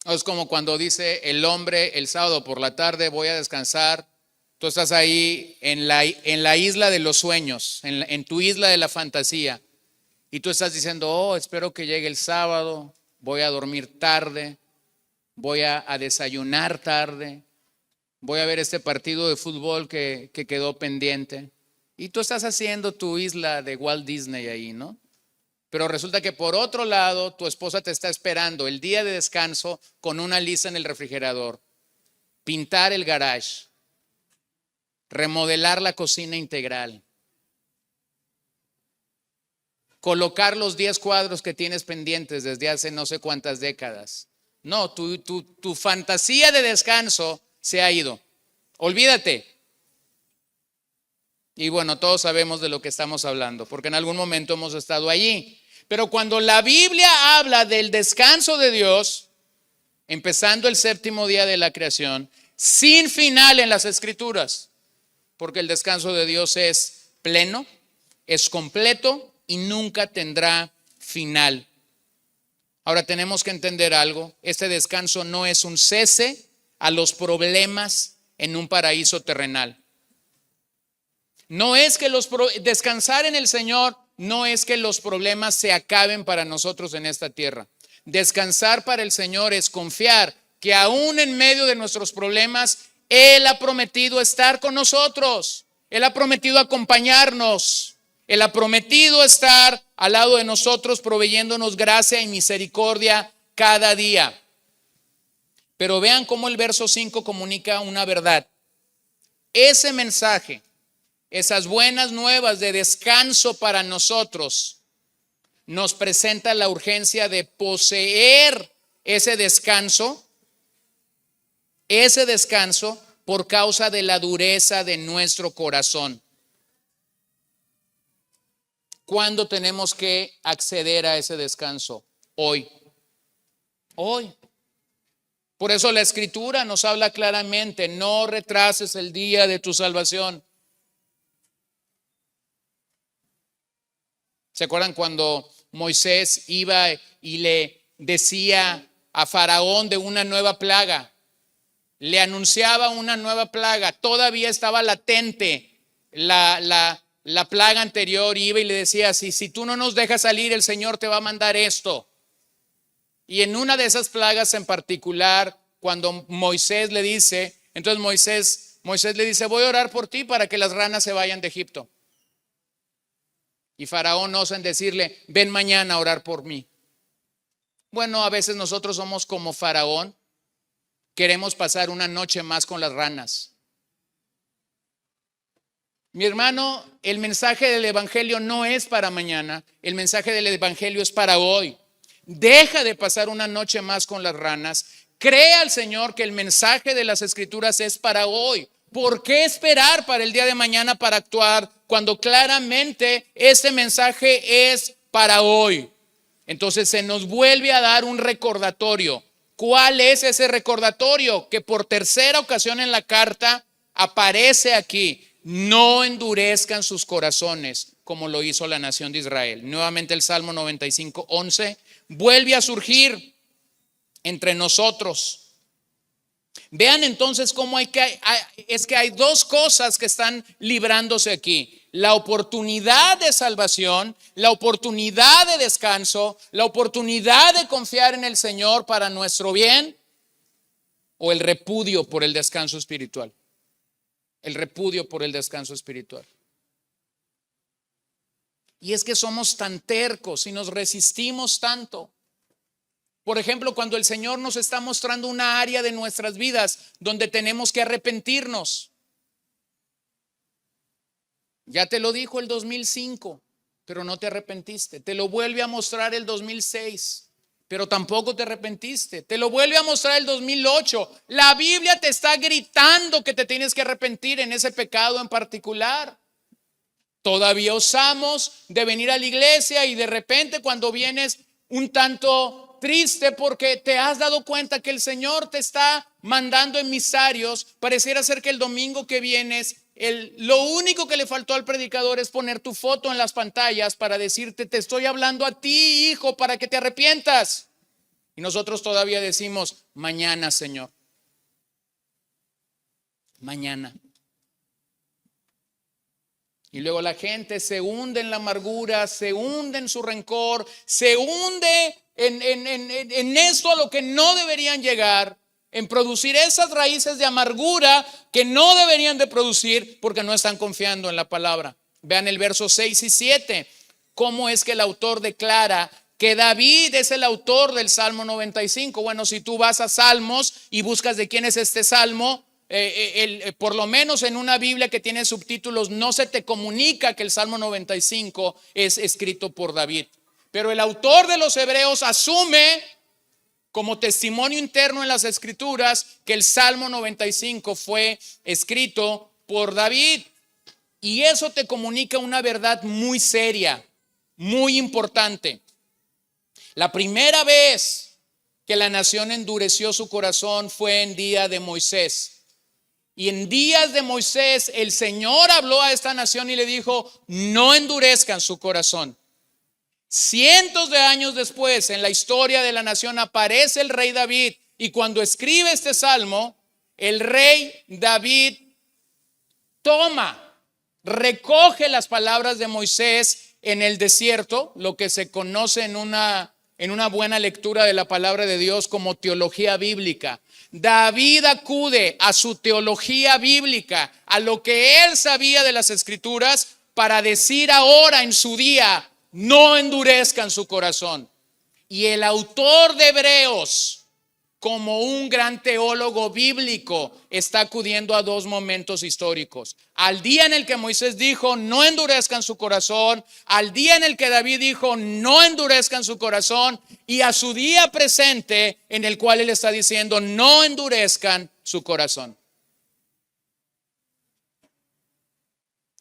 [SPEAKER 1] Es como cuando dice el hombre el sábado por la tarde voy a descansar. Tú estás ahí en la isla de los sueños, en tu isla de la fantasía. Y tú estás diciendo, espero que llegue el sábado, voy a dormir tarde, voy a desayunar tarde, voy a ver este partido de fútbol que quedó pendiente. Y tú estás haciendo tu isla de Walt Disney ahí, ¿no? Pero resulta que por otro lado, tu esposa te está esperando el día de descanso con una lista en el refrigerador, pintar el garage, remodelar la cocina integral, colocar los 10 cuadros que tienes pendientes desde hace no sé cuántas décadas. No, tu fantasía de descanso se ha ido. Olvídate. Y bueno, todos sabemos de lo que estamos hablando, porque en algún momento hemos estado allí. Pero cuando la Biblia habla del descanso de Dios, empezando el séptimo día de la creación, sin final en las escrituras, porque el descanso de Dios es pleno, es completo y nunca tendrá final. Ahora tenemos que entender algo, este descanso no es un cese a los problemas en un paraíso terrenal. No es que descansar en el Señor no es que los problemas se acaben para nosotros en esta tierra. Descansar para el Señor es confiar que aún en medio de nuestros problemas, Él ha prometido estar con nosotros. Él ha prometido acompañarnos. Él ha prometido estar al lado de nosotros, proveyéndonos gracia y misericordia cada día. Pero vean cómo el verso 5 comunica una verdad. Ese mensaje, esas buenas nuevas de descanso para nosotros, nos presenta la urgencia de poseer ese descanso por causa de la dureza de nuestro corazón. ¿Cuándo tenemos que acceder a ese descanso? Hoy. Por eso la Escritura nos habla claramente, no retrases el día de tu salvación. ¿Se acuerdan cuando Moisés iba y le decía a Faraón de una nueva plaga? Le anunciaba una nueva plaga, todavía estaba latente la plaga anterior. Iba y le decía, si tú no nos dejas salir, el Señor te va a mandar esto. Y en una de esas plagas en particular, cuando Moisés le dice, entonces Moisés le dice, voy a orar por ti para que las ranas se vayan de Egipto. Y Faraón osa en decirle, ven mañana a orar por mí. Bueno, a veces nosotros somos como Faraón, queremos pasar una noche más con las ranas. Mi hermano, el mensaje del evangelio no es para mañana, el mensaje del evangelio es para hoy. Deja de pasar una noche más con las ranas. Cree al Señor que el mensaje de las escrituras es para hoy. ¿Por qué esperar para el día de mañana para actuar cuando claramente este mensaje es para hoy? Entonces se nos vuelve a dar un recordatorio. ¿Cuál es ese recordatorio? Que por tercera ocasión en la carta aparece aquí. No endurezcan sus corazones como lo hizo la nación de Israel. Nuevamente el Salmo 95:11 vuelve a surgir entre nosotros. Vean entonces cómo es que hay dos cosas que están librándose aquí: la oportunidad de salvación, la oportunidad de descanso, la oportunidad de confiar en el Señor para nuestro bien, o el repudio por el descanso espiritual. El repudio por el descanso espiritual. Y es que somos tan tercos y nos resistimos tanto. Por ejemplo, cuando el Señor nos está mostrando una área de nuestras vidas donde tenemos que arrepentirnos. Ya te lo dijo el 2005, pero no te arrepentiste. Te lo vuelve a mostrar el 2006, pero tampoco te arrepentiste. Te lo vuelve a mostrar el 2008. La Biblia te está gritando que te tienes que arrepentir en ese pecado en particular. Todavía osamos de venir a la iglesia y de repente cuando vienes un tanto triste porque te has dado cuenta que el Señor te está mandando emisarios, pareciera ser que el domingo que vienes, lo único que le faltó al predicador es poner tu foto en las pantallas para decirte, te estoy hablando a ti, hijo, para que te arrepientas. Y nosotros todavía decimos, mañana, Señor. Mañana. Y luego la gente se hunde en la amargura, se hunde en su rencor, se hunde en esto a lo que no deberían llegar, en producir esas raíces de amargura que no deberían de producir porque no están confiando en la palabra. Vean el verso 6 y 7, cómo es que el autor declara que David es el autor del Salmo 95. Bueno, si tú vas a Salmos y buscas de quién es este Salmo, por lo menos en una Biblia que tiene subtítulos no se te comunica que el Salmo 95 es escrito por David. Pero el autor de los Hebreos asume como testimonio interno en las escrituras que el Salmo 95 fue escrito por David. Y eso te comunica una verdad muy seria, muy importante. La primera vez que la nación endureció su corazón fue en día de Moisés. Y en días de Moisés el Señor habló a esta nación y le dijo, no endurezcan su corazón. Cientos de años después, en la historia de la nación, aparece el rey David. Y cuando escribe este salmo, el rey David recoge las palabras de Moisés en el desierto, lo que se conoce en una buena lectura de la palabra de Dios como teología bíblica. David acude a su teología bíblica, a lo que él sabía de las escrituras, para decir ahora en su día, no endurezcan su corazón. Y el autor de Hebreos, como un gran teólogo bíblico, está acudiendo a dos momentos históricos: al día en el que Moisés dijo no endurezcan su corazón, al día en el que David dijo no endurezcan su corazón, y a su día presente en el cual él está diciendo no endurezcan su corazón.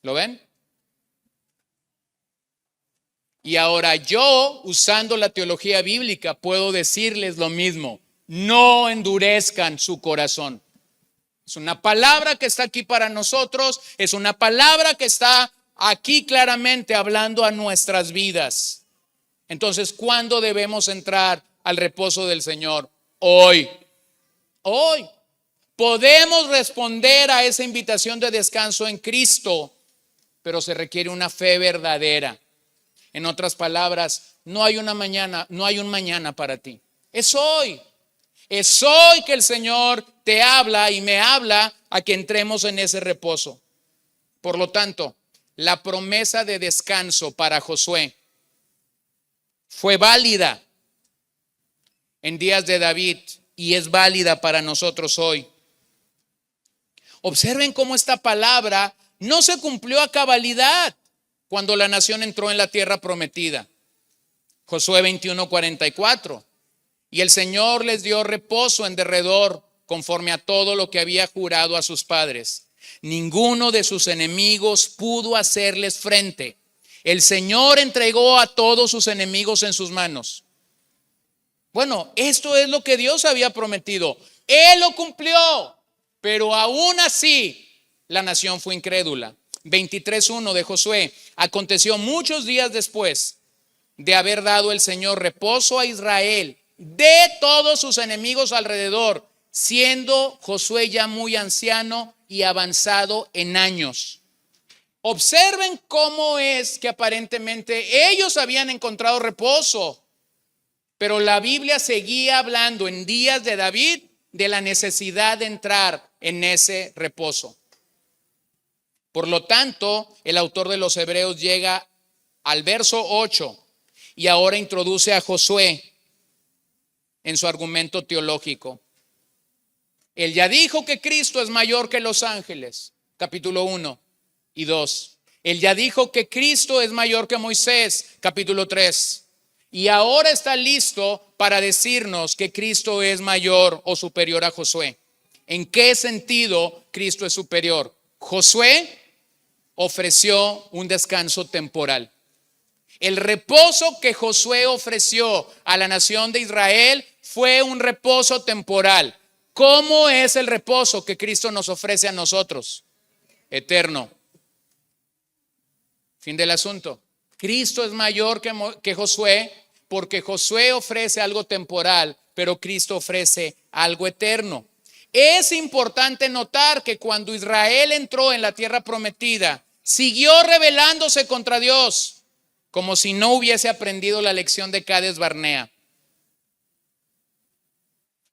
[SPEAKER 1] ¿Lo ven? Y ahora yo, usando la teología bíblica, puedo decirles lo mismo: no endurezcan su corazón. Es una palabra que está aquí para nosotros, es una palabra que está aquí claramente hablando a nuestras vidas. Entonces, ¿cuándo debemos entrar al reposo del Señor? Hoy. Hoy. Podemos responder a esa invitación de descanso en Cristo, pero se requiere una fe verdadera. En otras palabras, no hay una mañana, no hay un mañana para ti. Es hoy. Es hoy que el Señor te habla y me habla a que entremos en ese reposo. Por lo tanto, la promesa de descanso para Josué fue válida en días de David y es válida para nosotros hoy. Observen cómo esta palabra no se cumplió a cabalidad cuando la nación entró en la tierra prometida. Josué 21:44. Y el Señor les dio reposo en derredor conforme a todo lo que había jurado a sus padres. Ninguno de sus enemigos pudo hacerles frente. El Señor entregó a todos sus enemigos en sus manos. Bueno, esto es lo que Dios había prometido. Él lo cumplió, pero aún así la nación fue incrédula. 23:1 de Josué. Aconteció muchos días después de haber dado el Señor reposo a Israel de todos sus enemigos alrededor, siendo Josué ya muy anciano y avanzado en años. Observen cómo es que aparentemente ellos habían encontrado reposo, pero la Biblia seguía hablando en días de David de la necesidad de entrar en ese reposo. Por lo tanto, el autor de los Hebreos llega al verso 8 y ahora introduce a Josué en su argumento teológico. Él ya dijo que Cristo es mayor que los ángeles, capítulo 1 y 2. Él ya dijo que Cristo es mayor que Moisés, capítulo 3. Y ahora está listo para decirnos que Cristo es mayor o superior a Josué. ¿En qué sentido Cristo es superior? Josué ofreció un descanso temporal. El reposo que Josué ofreció a la nación de Israel fue un reposo temporal. ¿Cómo es el reposo que Cristo nos ofrece a nosotros? Eterno. Fin del asunto. Cristo es mayor que Josué porque Josué ofrece algo temporal, pero Cristo ofrece algo eterno. Es importante notar que cuando Israel entró en la tierra prometida, siguió rebelándose contra Dios, como si no hubiese aprendido la lección de Cades Barnea.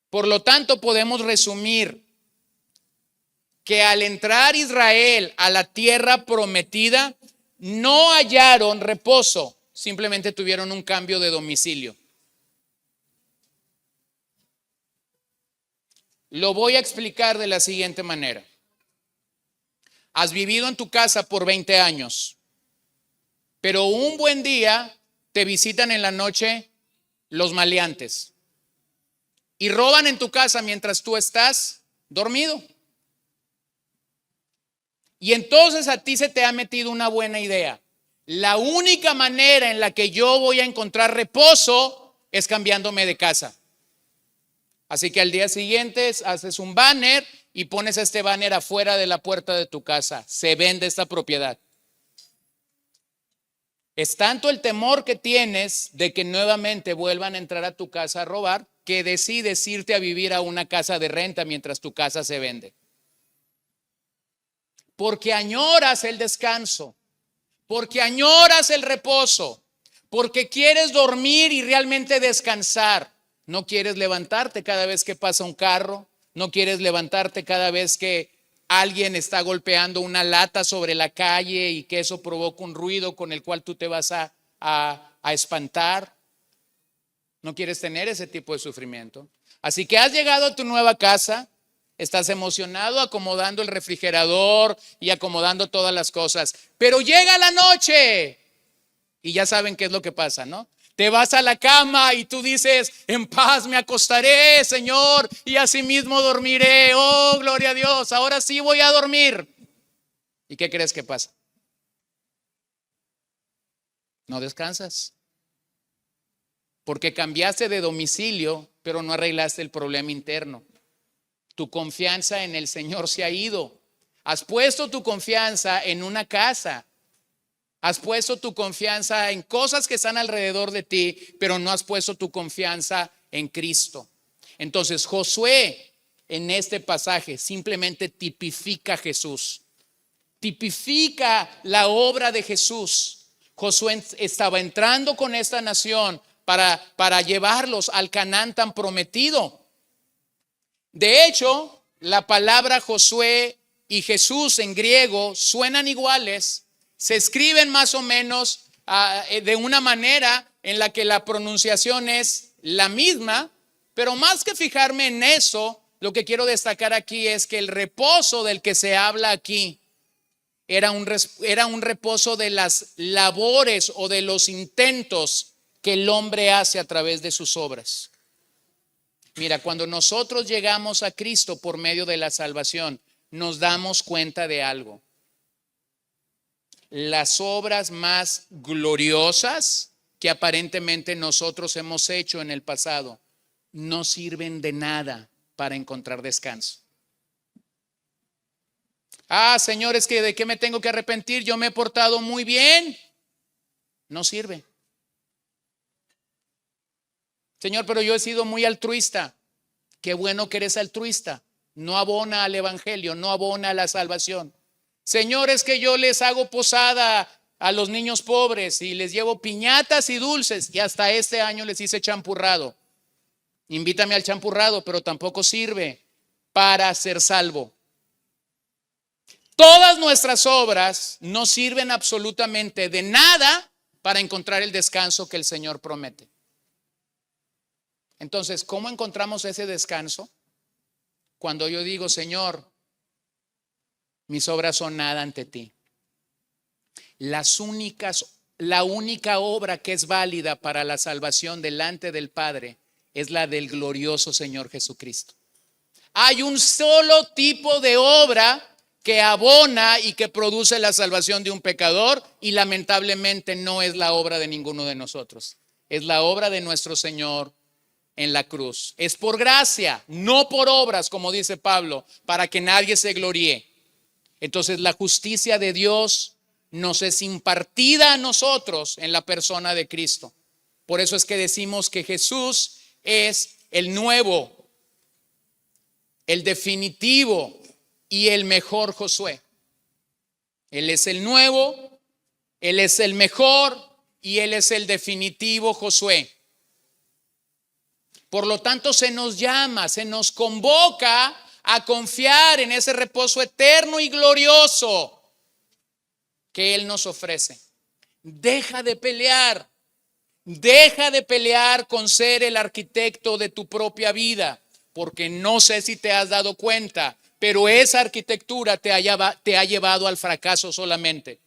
[SPEAKER 1] Por lo tanto, podemos resumir que al entrar Israel a la tierra prometida, no hallaron reposo, simplemente tuvieron un cambio de domicilio. Lo voy a explicar de la siguiente manera. Has vivido en tu casa por 20 años, pero un buen día te visitan en la noche los maleantes y roban en tu casa mientras tú estás dormido. Y entonces a ti se te ha metido una buena idea. La única manera en la que yo voy a encontrar reposo es cambiándome de casa. Así que al día siguiente haces un banner y pones este banner afuera de la puerta de tu casa. Se vende esta propiedad. Es tanto el temor que tienes de que nuevamente vuelvan a entrar a tu casa a robar que decides irte a vivir a una casa de renta mientras tu casa se vende. Porque añoras el descanso, porque añoras el reposo, porque quieres dormir y realmente descansar. No quieres levantarte cada vez que pasa un carro, no quieres levantarte cada vez que alguien está golpeando una lata sobre la calle y que eso provoca un ruido con el cual tú te vas a espantar. No quieres tener ese tipo de sufrimiento. Así que has llegado a tu nueva casa, estás emocionado acomodando el refrigerador y acomodando todas las cosas, pero llega la noche y ya saben qué es lo que pasa, ¿no? Te vas a la cama y tú dices, en paz me acostaré, Señor, y así mismo dormiré. Oh, gloria a Dios, ahora sí voy a dormir. ¿Y qué crees que pasa? No descansas. Porque cambiaste de domicilio, pero no arreglaste el problema interno. Tu confianza en el Señor se ha ido. Has puesto tu confianza en una casa Has puesto tu confianza en cosas que están alrededor de ti, pero no has puesto tu confianza en Cristo. Entonces Josué en este pasaje simplemente tipifica a Jesús, tipifica la obra de Jesús. Josué estaba entrando con esta nación para llevarlos al Canaán tan prometido. De hecho, la palabra Josué y Jesús en griego suenan iguales, se escriben más o menos de una manera en la que la pronunciación es la misma, pero más que fijarme en eso, lo que quiero destacar aquí es que el reposo del que se habla aquí era un reposo de las labores o de los intentos que el hombre hace a través de sus obras. Mira, cuando nosotros llegamos a Cristo por medio de la salvación, nos damos cuenta de algo. Las obras más gloriosas que aparentemente nosotros hemos hecho en el pasado no sirven de nada para encontrar descanso. Señor, es que ¿de qué me tengo que arrepentir? Yo me he portado muy bien. No sirve. Señor, pero yo he sido muy altruista. Qué bueno que eres altruista. No abona al evangelio, no abona a la salvación. Señor, es que yo les hago posada a los niños pobres y les llevo piñatas y dulces, y hasta este año les hice champurrado. Invítame al champurrado, pero tampoco sirve para ser salvo. Todas nuestras obras no sirven absolutamente de nada para encontrar el descanso que el Señor promete. Entonces, ¿cómo encontramos ese descanso? Cuando yo digo, Señor, mis obras son nada ante ti. La única obra que es válida para la salvación delante del Padre es la del glorioso Señor Jesucristo. Hay un solo tipo de obra que abona y que produce la salvación de un pecador, y lamentablemente no es la obra de ninguno de nosotros. Es la obra de nuestro Señor en la cruz. Es por gracia, no por obras, como dice Pablo, para que nadie se gloríe. Entonces la justicia de Dios nos es impartida a nosotros en la persona de Cristo. Por eso es que decimos que Jesús es el nuevo, el definitivo y el mejor Josué. Él es el nuevo, Él es el mejor y Él es el definitivo Josué. Por lo tanto, se nos llama, se nos convoca a confiar en ese reposo eterno y glorioso que Él nos ofrece. Deja de pelear con ser el arquitecto de tu propia vida, porque no sé si te has dado cuenta, pero esa arquitectura te ha llevado al fracaso solamente.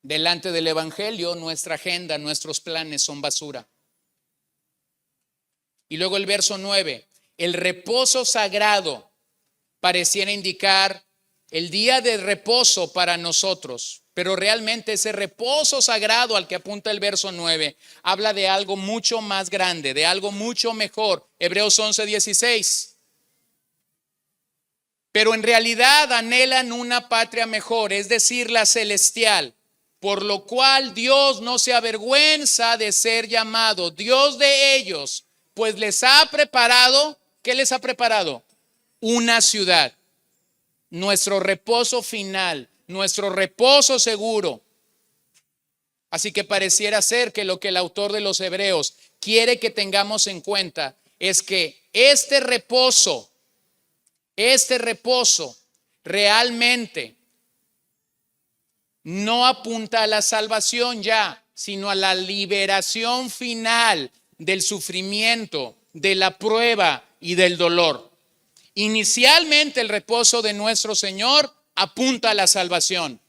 [SPEAKER 1] Delante del evangelio, nuestra agenda, nuestros planes son basura. Y luego el verso 9, el reposo sagrado pareciera indicar el día de reposo para nosotros, pero realmente ese reposo sagrado al que apunta el verso 9 habla de algo mucho más grande, de algo mucho mejor. Hebreos 11:16. Pero en realidad anhelan una patria mejor, es decir, la celestial, por lo cual Dios no se avergüenza de ser llamado Dios de ellos, pues les ha preparado, ¿qué les ha preparado? Una ciudad. Nuestro reposo final, nuestro reposo seguro. Así que pareciera ser que lo que el autor de los Hebreos quiere que tengamos en cuenta es que este reposo realmente no apunta a la salvación ya, sino a la liberación final del sufrimiento, de la prueba y del dolor. Inicialmente el reposo de nuestro Señor apunta a la salvación,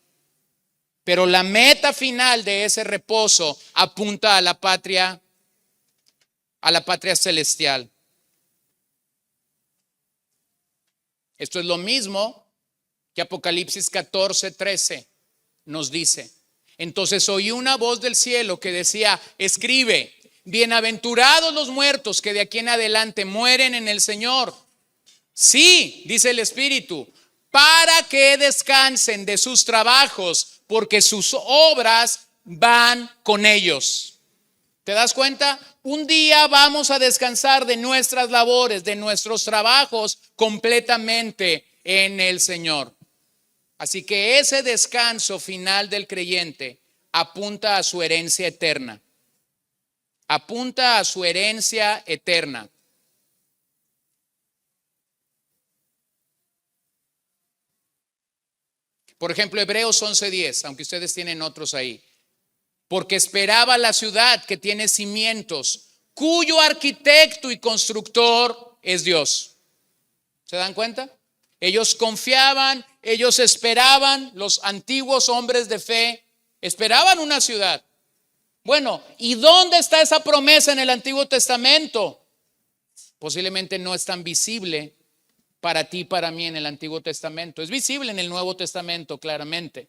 [SPEAKER 1] pero la meta final de ese reposo apunta a la patria celestial. Esto es lo mismo que Apocalipsis 14:13 nos dice. Entonces oí una voz del cielo que decía, escribe, bienaventurados los muertos que de aquí en adelante mueren en el Señor. Sí, dice el Espíritu, para que descansen de sus trabajos, porque sus obras van con ellos. ¿Te das cuenta? Un día vamos a descansar de nuestras labores, de nuestros trabajos completamente en el Señor. Así que ese descanso final del creyente apunta a su herencia eterna. Apunta a su herencia eterna. Por ejemplo, Hebreos 11:10, aunque ustedes tienen otros ahí. Porque esperaba la ciudad que tiene cimientos, cuyo arquitecto y constructor es Dios. ¿Se dan cuenta? Ellos confiaban, ellos esperaban, los antiguos hombres de fe esperaban una ciudad. Bueno, ¿y dónde está esa promesa en el Antiguo Testamento? Posiblemente no es tan visible para ti y para mí en el Antiguo Testamento. Es visible en el Nuevo Testamento claramente.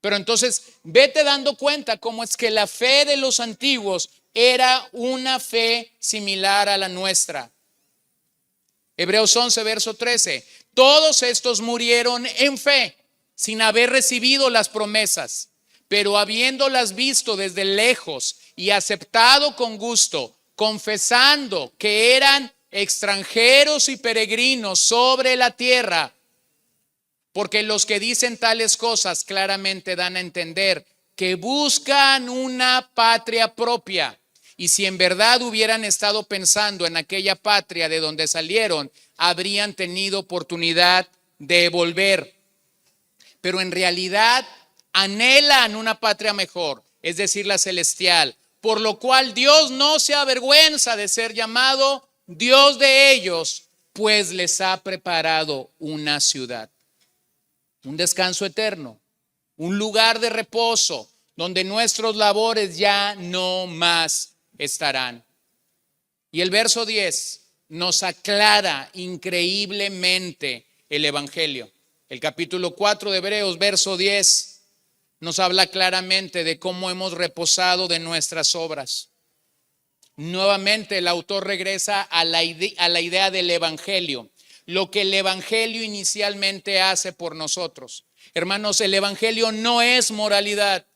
[SPEAKER 1] Pero entonces vete dando cuenta cómo es que la fe de los antiguos era una fe similar a la nuestra. Hebreos 11, verso 13. Todos estos murieron en fe, sin haber recibido las promesas, pero habiéndolas visto desde lejos y aceptado con gusto, confesando que eran extranjeros y peregrinos sobre la tierra. Porque los que dicen tales cosas claramente dan a entender que buscan una patria propia. Y si en verdad hubieran estado pensando en aquella patria de donde salieron, habrían tenido oportunidad de volver. Pero en realidad anhelan una patria mejor, es decir, la celestial. Por lo cual Dios no se avergüenza de ser llamado Dios de ellos, pues les ha preparado una ciudad. Un descanso eterno, un lugar de reposo donde nuestros labores ya no más estarán. Y el verso 10 nos aclara increíblemente el Evangelio. El capítulo 4 de Hebreos, verso 10, nos habla claramente de cómo hemos reposado de nuestras obras. Nuevamente el autor regresa a la idea del Evangelio. Lo que el Evangelio inicialmente hace por nosotros. Hermanos, el Evangelio no es moralidad.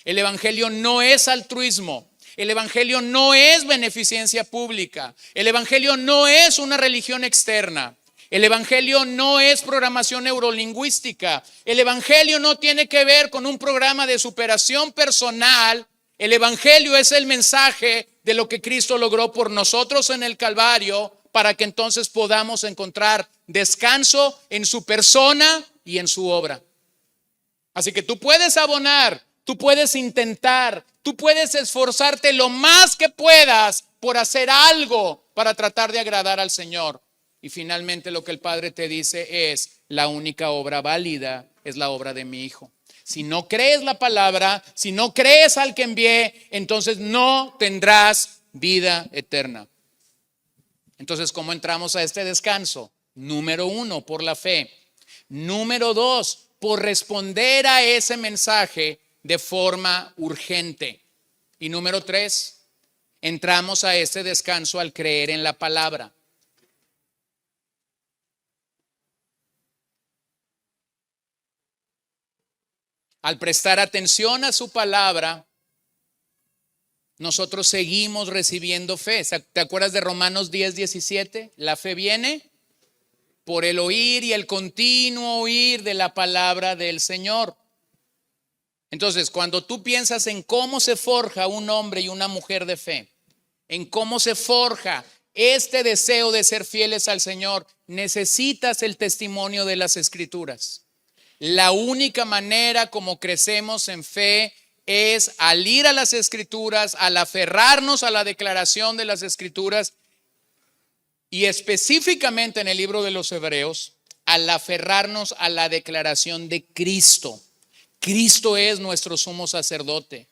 [SPEAKER 1] El Evangelio no es altruismo. El Evangelio no es beneficencia pública. El Evangelio no es una religión externa. El Evangelio no es programación neurolingüística. El Evangelio no tiene que ver con un programa de superación personal. El Evangelio es el mensaje de lo que Cristo logró por nosotros en el Calvario, para que entonces podamos encontrar descanso en su persona y en su obra. Así que tú puedes abonar, tú puedes intentar, tú puedes esforzarte lo más que puedas por hacer algo para tratar de agradar al Señor. Y finalmente lo que el Padre te dice es: la única obra válida es la obra de mi Hijo. Si no crees la palabra, si no crees al que envié, entonces no tendrás vida eterna. Entonces, ¿cómo entramos a este descanso? Número 1, por la fe. Número 2, por responder a ese mensaje de forma urgente. Y número 3, entramos a este descanso al creer en la palabra. Al prestar atención a su palabra, nosotros seguimos recibiendo fe. ¿Te acuerdas de Romanos 10:17? La fe viene por el oír y el continuo oír de la palabra del Señor. Entonces, cuando tú piensas en cómo se forja un hombre y una mujer de fe, en cómo se forja este deseo de ser fieles al Señor, necesitas el testimonio de las Escrituras. La única manera como crecemos en fe es al ir a las Escrituras, al aferrarnos a la declaración de las Escrituras, y específicamente en el libro de los Hebreos, al aferrarnos a la declaración de Cristo. Cristo es nuestro sumo sacerdote,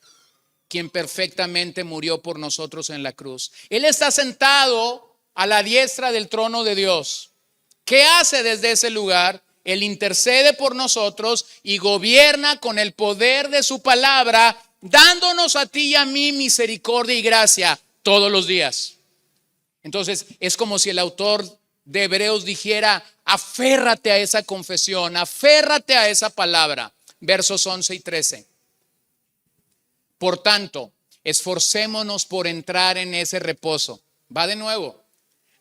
[SPEAKER 1] quien perfectamente murió por nosotros en la cruz. Él está sentado a la diestra del trono de Dios. ¿Qué hace desde ese lugar? Él intercede por nosotros y gobierna con el poder de su palabra, dándonos a ti y a mí misericordia y gracia todos los días. Entonces es como si el autor de Hebreos dijera: aférrate a esa confesión, aférrate a esa palabra. Versos 11 y 13. Por tanto, esforcémonos por entrar en ese reposo. Va de nuevo.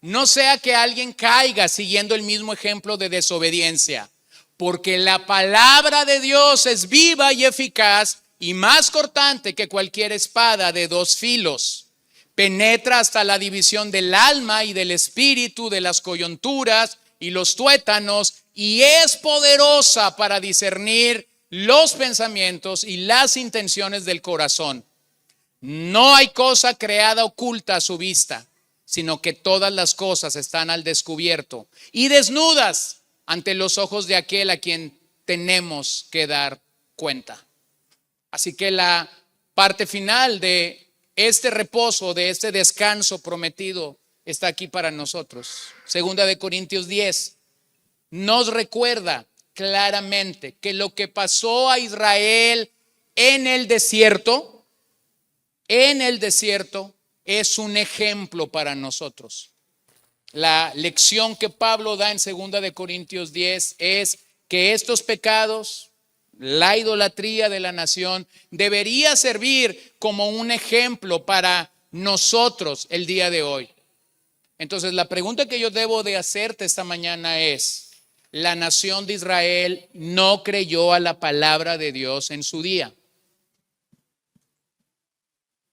[SPEAKER 1] No sea que alguien caiga siguiendo el mismo ejemplo de desobediencia, porque la palabra de Dios es viva y eficaz y más cortante que cualquier espada de dos filos. Penetra hasta la división del alma y del espíritu, de las coyunturas y los tuétanos, y es poderosa para discernir los pensamientos y las intenciones del corazón. No hay cosa creada oculta a su vista, sino que todas las cosas están al descubierto y desnudas ante los ojos de aquel a quien tenemos que dar cuenta. Así que la parte final de este reposo, de este descanso prometido, está aquí para nosotros. Segunda de Corintios 10 nos recuerda claramente que lo que pasó a Israel en el desierto es un ejemplo para nosotros. La lección que Pablo da en segunda de Corintios 10 es que estos pecados, la idolatría de la nación, debería servir como un ejemplo para nosotros el día de hoy. Entonces, la pregunta que yo debo de hacerte esta mañana es: la nación de Israel no creyó a la palabra de Dios en su día.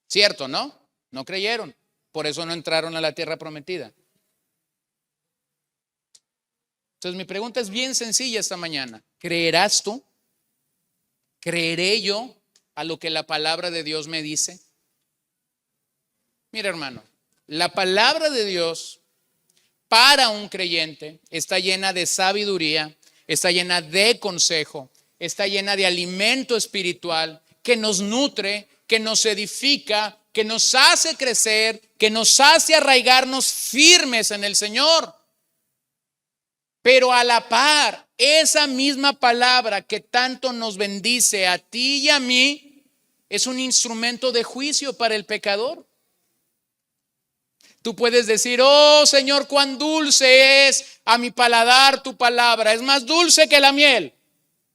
[SPEAKER 1] ¿Cierto, no? No creyeron. Por eso no entraron a la tierra prometida. Entonces, mi pregunta es bien sencilla esta mañana. ¿Creerás tú? ¿Creeré yo a lo que la palabra de Dios me dice? Mira, hermano, la palabra de Dios para un creyente está llena de sabiduría, está llena de consejo, está llena de alimento espiritual que nos nutre, que nos edifica, que nos hace crecer, que nos hace arraigarnos firmes en el Señor. Pero a la par, esa misma palabra que tanto nos bendice a ti y a mí es un instrumento de juicio para el pecador. Tú puedes decir: oh Señor, cuán dulce es a mi paladar tu palabra, es más dulce que la miel.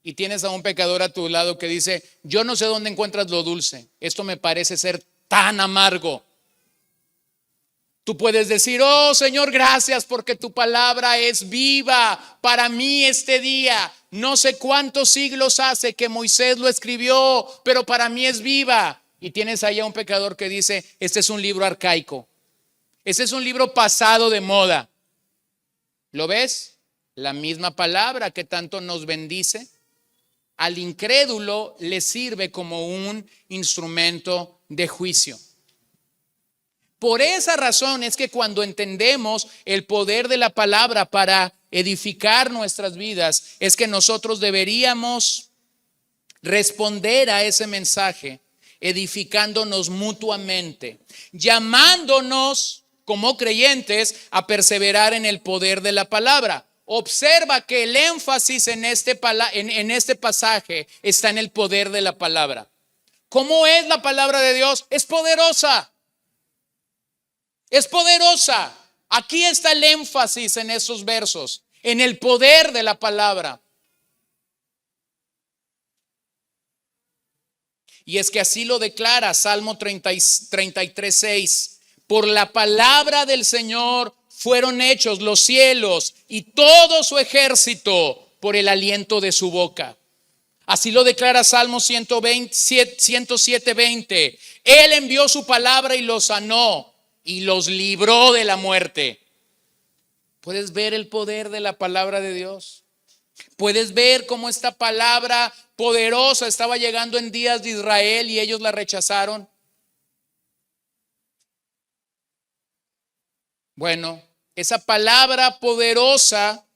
[SPEAKER 1] Y tienes a un pecador a tu lado que dice: yo no sé dónde encuentras lo dulce, esto me parece ser tan amargo. Tú puedes decir: oh Señor, gracias porque tu palabra es viva para mí este día. No sé cuántos siglos hace que Moisés lo escribió, pero para mí es viva. Y tienes ahí a un pecador que dice: este es un libro arcaico, este es un libro pasado de moda. ¿Lo ves? La misma palabra que tanto nos bendice, al incrédulo le sirve como un instrumento de juicio. Por esa razón es que cuando entendemos el poder de la palabra para edificar nuestras vidas, es que nosotros deberíamos responder a ese mensaje edificándonos mutuamente, llamándonos como creyentes a perseverar en el poder de la palabra. Observa que el énfasis en este pasaje está en el poder de la palabra. ¿Cómo es la palabra de Dios? Es poderosa. Es poderosa. Aquí está el énfasis en esos versos, en el poder de la palabra. Y es que así lo declara Salmo 33:6. Por la palabra del Señor fueron hechos los cielos y todo su ejército por el aliento de su boca. Así lo declara Salmo 107:20. Él envió su palabra y los sanó y los libró de la muerte. ¿Puedes ver el poder de la palabra de Dios? ¿Puedes ver cómo esta palabra poderosa estaba llegando en días de Israel y ellos la rechazaron? Bueno, esa palabra poderosa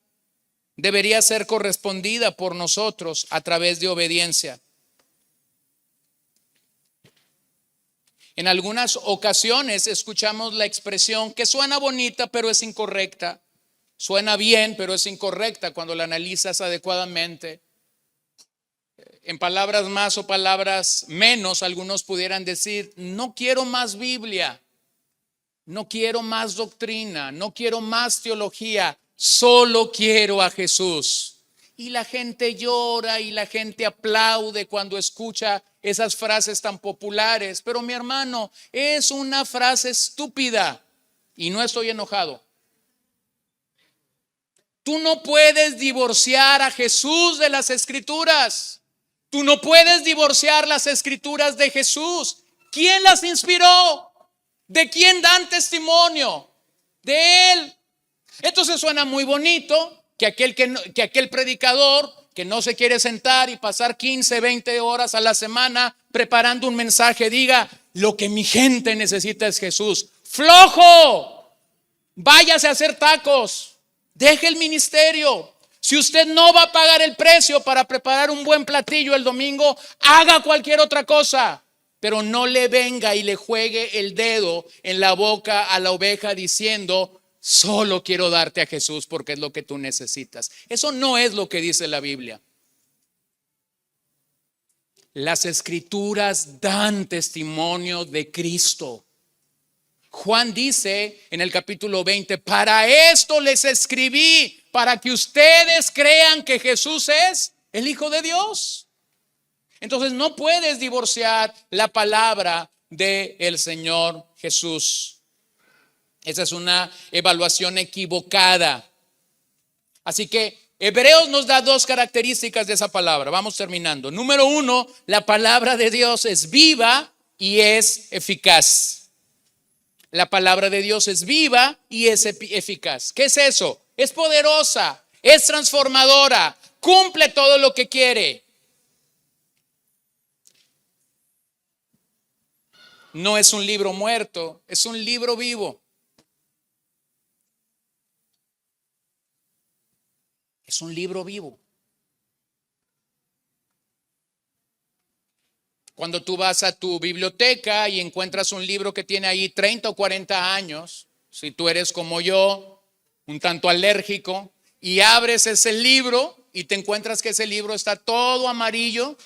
[SPEAKER 1] debería ser correspondida por nosotros a través de obediencia. En algunas ocasiones escuchamos la expresión que suena bonita pero es incorrecta. Suena bien pero es incorrecta cuando la analizas adecuadamente. En palabras más o palabras menos, algunos pudieran decir: no quiero más Biblia. No quiero más doctrina, no quiero más teología, solo quiero a Jesús. Y la gente llora y la gente aplaude cuando escucha esas frases tan populares. Pero mi hermano, es una frase estúpida y no estoy enojado. Tú no puedes divorciar a Jesús de las Escrituras. Tú no puedes divorciar las Escrituras de Jesús. ¿Quién las inspiró? ¿De quién dan testimonio? De Él. Entonces suena muy bonito que aquel predicador que no se quiere sentar y pasar 15, 20 horas a la semana preparando un mensaje diga: lo que mi gente necesita es Jesús. ¡Flojo! Váyase a hacer tacos. Deje el ministerio. Si usted no va a pagar el precio para preparar un buen platillo el domingo, haga cualquier otra cosa. Pero no le venga y le juegue el dedo en la boca a la oveja diciendo: solo quiero darte a Jesús porque es lo que tú necesitas. Eso no es lo que dice la Biblia. Las Escrituras dan testimonio de Cristo. Juan dice en el capítulo 20: para esto les escribí, para que ustedes crean que Jesús es el Hijo de Dios. Entonces no puedes divorciar la palabra del Señor Jesús. Esa es una evaluación equivocada. Así que Hebreos nos da dos características de esa palabra. Vamos terminando. Número 1, la palabra de Dios es viva y es eficaz. La palabra de Dios es viva y es eficaz. ¿Qué es eso? Es poderosa, es transformadora, cumple todo lo que quiere. No es un libro muerto, es un libro vivo. Es un libro vivo. Cuando tú vas a tu biblioteca y encuentras un libro que tiene ahí 30 o 40 años, si tú eres como yo, un tanto alérgico, y abres ese libro y te encuentras que ese libro está todo amarillo,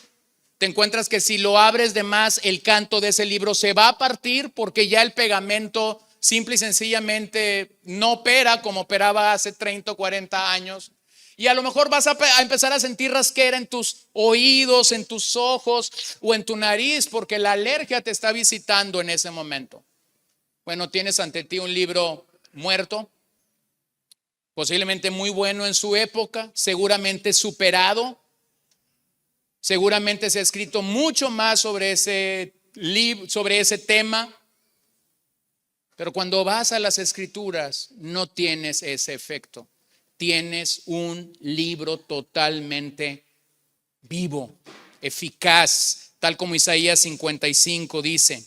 [SPEAKER 1] te encuentras que si lo abres de más, el canto de ese libro se va a partir porque ya el pegamento simple y sencillamente no opera como operaba hace 30 o 40 años. Y a lo mejor vas a empezar a sentir rasquera en tus oídos, en tus ojos o en tu nariz porque la alergia te está visitando en ese momento. Bueno, tienes ante ti un libro muerto, posiblemente muy bueno en su época, seguramente superado. Seguramente se ha escrito mucho más sobre ese tema. Pero cuando vas a las Escrituras no tienes ese efecto. Tienes un libro totalmente vivo, eficaz, tal como Isaías 55 dice.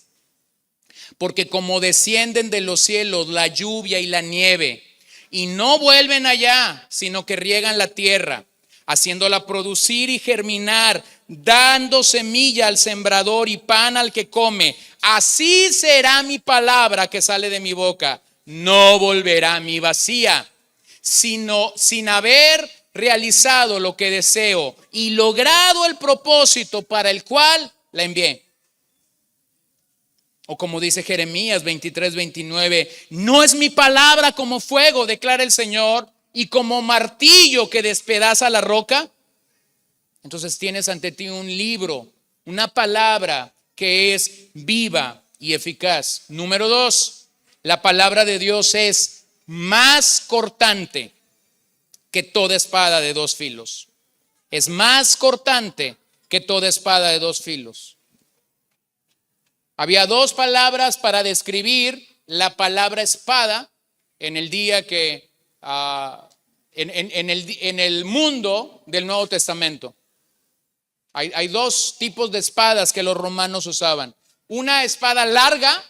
[SPEAKER 1] Porque como descienden de los cielos la lluvia y la nieve, y no vuelven allá, sino que riegan la tierra, haciéndola producir y germinar, dando semilla al sembrador y pan al que come, así será mi palabra que sale de mi boca. No volverá a mí vacía, sino sin haber realizado lo que deseo y logrado el propósito para el cual la envié. O como dice Jeremías 23:29, no es mi palabra como fuego, declara el Señor, y como martillo que despedaza la roca. Entonces tienes ante ti un libro, una palabra que es viva y eficaz. Número 2, la palabra de Dios es más cortante que toda espada de dos filos. Es más cortante que toda espada de dos filos. Había dos palabras para describir la palabra espada en el día que en el mundo del Nuevo Testamento. Hay dos tipos de espadas que los romanos usaban. Una espada larga,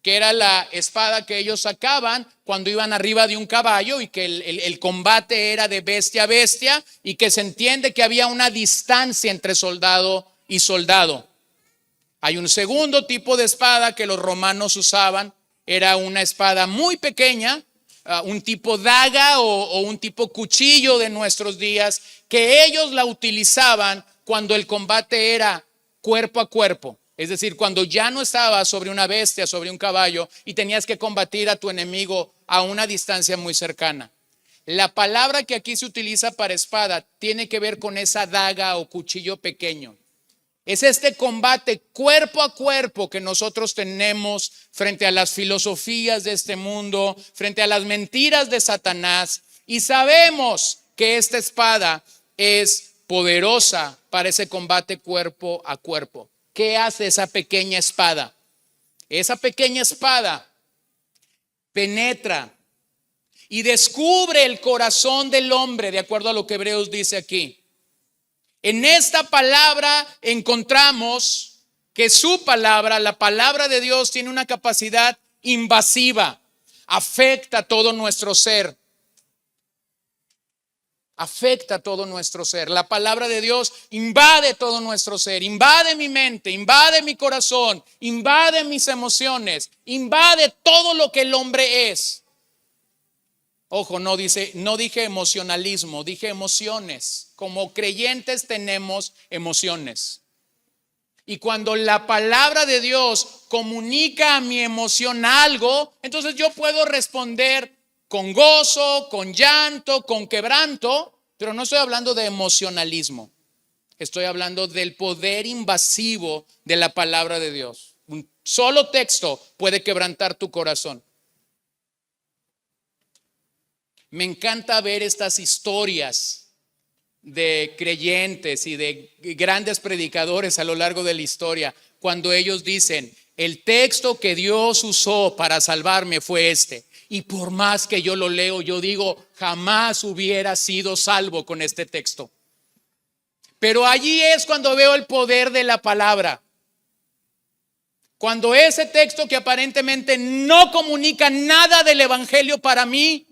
[SPEAKER 1] que era la espada que ellos sacaban cuando iban arriba de un caballo y que el combate era de bestia a bestia y que se entiende que había una distancia entre soldado y soldado. Hay un segundo tipo de espada que los romanos usaban, era una espada muy pequeña, un tipo daga o un tipo cuchillo de nuestros días, que ellos la utilizaban cuando el combate era cuerpo a cuerpo. Es decir, cuando ya no estabas sobre una bestia, sobre un caballo y tenías que combatir a tu enemigo a una distancia muy cercana. La palabra que aquí se utiliza para espada tiene que ver con esa daga o cuchillo pequeño. Es este combate cuerpo a cuerpo que nosotros tenemos frente a las filosofías de este mundo, frente a las mentiras de Satanás, y sabemos que esta espada es poderosa para ese combate cuerpo a cuerpo. ¿Qué hace esa pequeña espada? Esa pequeña espada penetra y descubre el corazón del hombre, de acuerdo a lo que Hebreos dice aquí. En esta palabra encontramos que su palabra, la palabra de Dios, tiene una capacidad invasiva, afecta todo nuestro ser. Afecta todo nuestro ser. La palabra de Dios invade todo nuestro ser, invade mi mente, invade mi corazón, invade mis emociones, invade todo lo que el hombre es. Ojo, no dije emocionalismo, dije emociones. Como creyentes tenemos emociones. Y cuando la palabra de Dios comunica a mi emoción algo, entonces yo puedo responder con gozo, con llanto, con quebranto, pero no estoy hablando de emocionalismo. Estoy hablando del poder invasivo de la palabra de Dios. Un solo texto puede quebrantar tu corazón. Me encanta ver estas historias de creyentes y de grandes predicadores a lo largo de la historia, cuando ellos dicen, el texto que Dios usó para salvarme fue este. Y por más que yo lo leo, yo digo, jamás hubiera sido salvo con este texto. Pero allí es cuando veo el poder de la palabra. Cuando ese texto que aparentemente no comunica nada del evangelio para mí,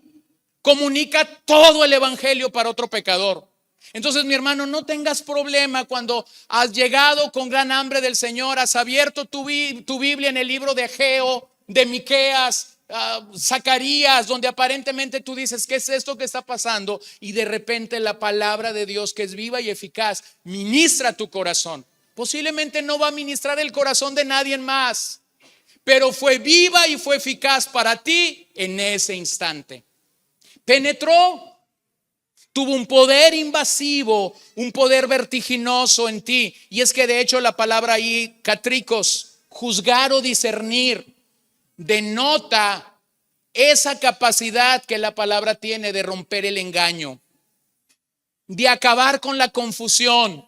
[SPEAKER 1] comunica todo el evangelio para otro pecador. Entonces, mi hermano, no tengas problema cuando has llegado con gran hambre del Señor, has abierto tu Biblia en el libro de Ageo, de Miqueas, Zacarías, donde aparentemente tú dices, ¿qué es esto que está pasando? Y de repente la palabra de Dios, que es viva y eficaz, ministra tu corazón. Posiblemente no va a ministrar el corazón de nadie más, pero fue viva y fue eficaz para ti en ese instante. Penetró. Tuvo un poder invasivo, un poder vertiginoso en ti. Y es que de hecho la palabra ahí, katrikos, juzgar o discernir, denota esa capacidad que la palabra tiene de romper el engaño, de acabar con la confusión,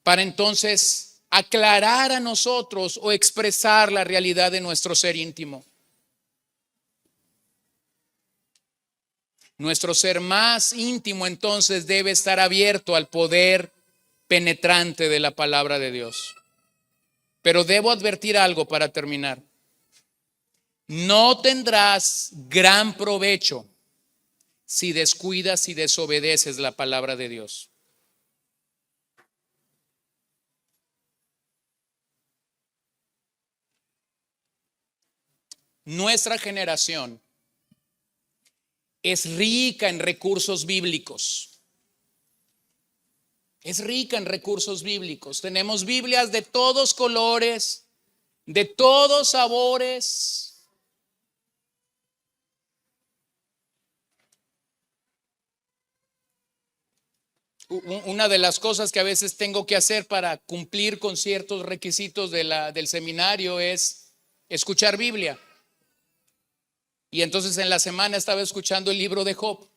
[SPEAKER 1] para entonces aclarar a nosotros o expresar la realidad de nuestro ser íntimo. Nuestro ser más íntimo entonces debe estar abierto al poder penetrante de la palabra de Dios. Pero debo advertir algo para terminar. No tendrás gran provecho si descuidas y desobedeces la palabra de Dios. Nuestra generación es rica en recursos bíblicos. Es rica en recursos bíblicos. Tenemos Biblias de todos colores, de todos sabores. Una de las cosas que a veces tengo que hacer para cumplir con ciertos requisitos del seminario es escuchar Biblia. Y entonces en la semana estaba escuchando el libro de Job.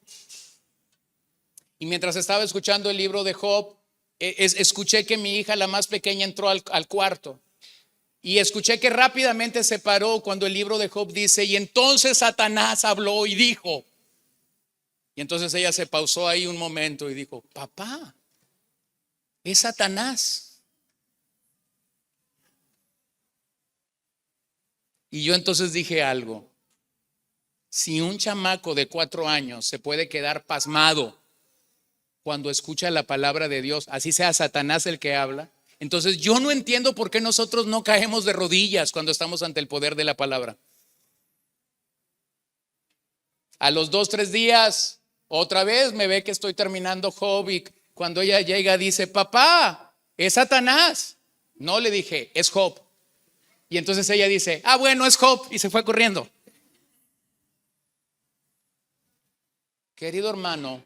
[SPEAKER 1] Y mientras estaba escuchando el libro de Job, escuché que mi hija, la más pequeña, entró al cuarto. Y escuché que rápidamente se paró cuando el libro de Job dice, y entonces Satanás habló y dijo. Y entonces ella se pausó ahí un momento y dijo, papá, es Satanás. Y yo entonces dije algo. Si un chamaco de 4 años se puede quedar pasmado cuando escucha la palabra de Dios, así sea Satanás el que habla, entonces yo no entiendo por qué nosotros no caemos de rodillas cuando estamos ante el poder de la palabra. A los 2-3 días, otra vez me ve que estoy terminando Job y cuando ella llega dice, papá, Es Satanás. No, le dije, es Job. Y entonces ella dice, bueno, es Job, y se fue corriendo. Querido hermano,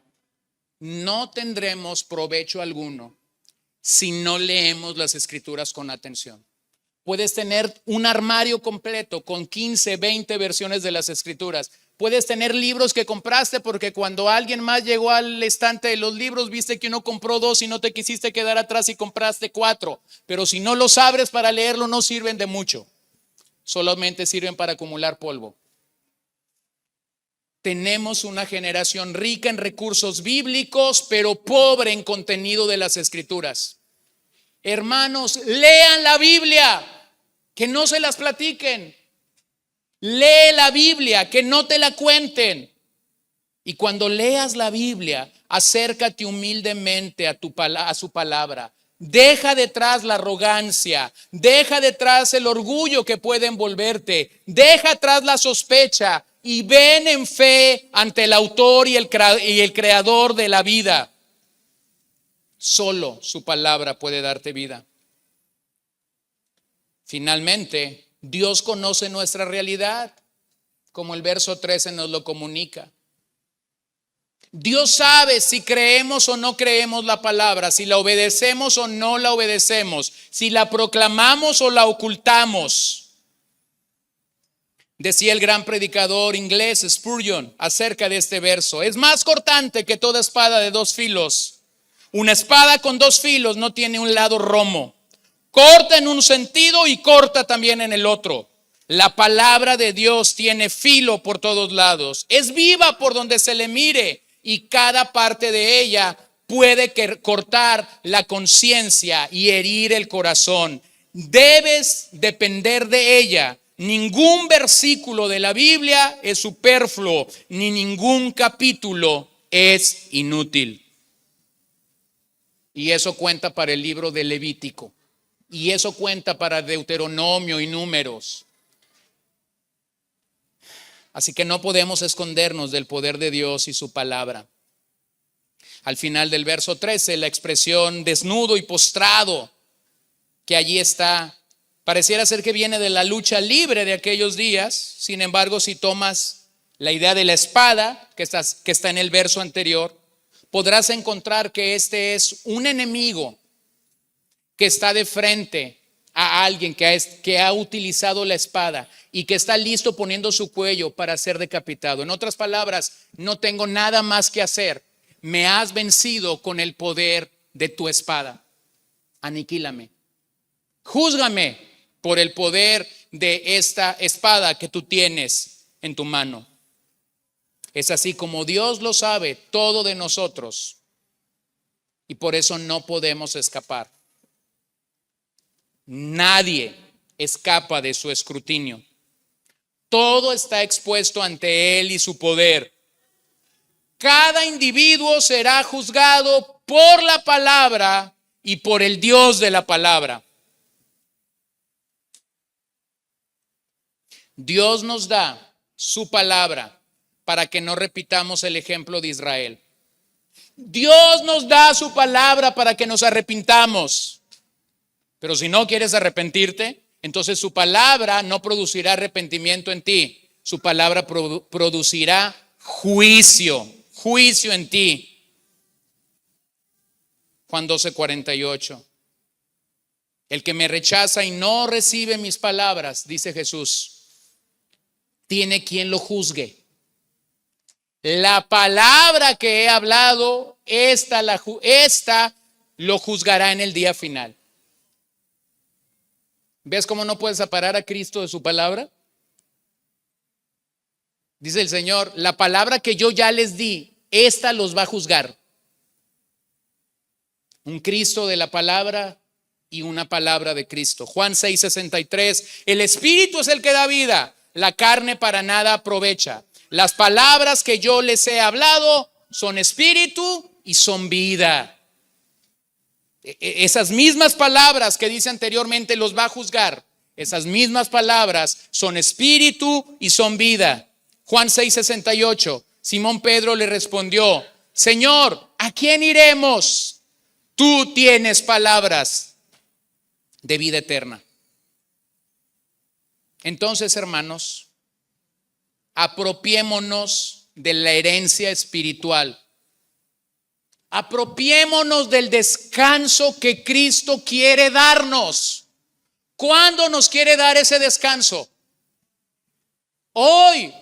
[SPEAKER 1] no tendremos provecho alguno si no leemos las escrituras con atención. Puedes tener un armario completo con 15, 20 versiones de las escrituras. Puedes tener libros que compraste porque cuando alguien más llegó al estante de los libros, viste que uno compró 2 y no te quisiste quedar atrás y compraste 4. Pero si no los abres para leerlo, no sirven de mucho. Solamente sirven para acumular polvo. Tenemos una generación rica en recursos bíblicos, pero pobre en contenido de las escrituras. Hermanos, lean la Biblia, que no se las platiquen. Lee la Biblia, que no te la cuenten. Y cuando leas la Biblia, acércate humildemente a su palabra. Deja detrás la arrogancia, deja detrás el orgullo que puede envolverte, deja atrás la sospecha y ven en fe ante el autor y el creador de la vida. Solo su palabra puede darte vida. Finalmente, Dios conoce nuestra realidad, como el verso 13 nos lo comunica. Dios sabe si creemos o no creemos la palabra, si la obedecemos o no la obedecemos, si la proclamamos o la ocultamos. Decía el gran predicador inglés Spurgeon acerca de este verso: es más cortante que toda espada de 2 filos. Una espada con 2 filos no tiene un lado romo. Corta en un sentido y corta también en el otro. La palabra de Dios tiene filo por todos lados. Es viva por donde se le mire y cada parte de ella puede cortar la conciencia y herir el corazón. Debes depender de ella. Ningún versículo de la Biblia es superfluo, ni ningún capítulo es inútil. Y eso cuenta para el libro de Levítico. Y eso cuenta para Deuteronomio y Números. Así que no podemos escondernos del poder de Dios y su palabra. Al final del verso 13, la expresión desnudo y postrado que allí está, pareciera ser que viene de la lucha libre de aquellos días. Sin embargo, si tomas la idea de la espada que está en el verso anterior, podrás encontrar que este es un enemigo que está de frente a alguien que ha utilizado la espada y que está listo poniendo su cuello para ser decapitado. En otras palabras, no tengo nada más que hacer. Me has vencido con el poder de tu espada. Aniquílame. Júzgame por el poder de esta espada que tú tienes en tu mano. Es así como Dios lo sabe todo de nosotros y por eso no podemos escapar. Nadie escapa de su escrutinio. Todo está expuesto ante Él y su poder. Cada individuo será juzgado por la palabra y por el Dios de la palabra. Dios nos da su palabra para que no repitamos el ejemplo de Israel. Dios nos da su palabra para que nos arrepintamos. Pero si no quieres arrepentirte, entonces su palabra no producirá arrepentimiento en ti. Su palabra producirá juicio en ti. Juan 12:48. El que me rechaza y no recibe mis palabras, dice Jesús, tiene quien lo juzgue. La palabra que he hablado, esta lo juzgará en el día final. ¿Ves cómo no puedes separar a Cristo de su palabra? Dice el Señor, la palabra que yo ya les di, esta los va a juzgar. Un Cristo de la palabra y una palabra de Cristo. Juan 6:63, el Espíritu es el que da vida, la carne para nada aprovecha. Las palabras que yo les he hablado son espíritu y son vida. Esas mismas palabras que dice anteriormente los va a juzgar. Esas mismas palabras son espíritu y son vida. Juan 6:68, Simón Pedro le respondió, Señor, ¿a quién iremos? Tú tienes palabras de vida eterna. Entonces, hermanos, apropiémonos de la herencia espiritual. Apropiémonos del descanso que Cristo quiere darnos. ¿Cuándo nos quiere dar ese descanso? Hoy,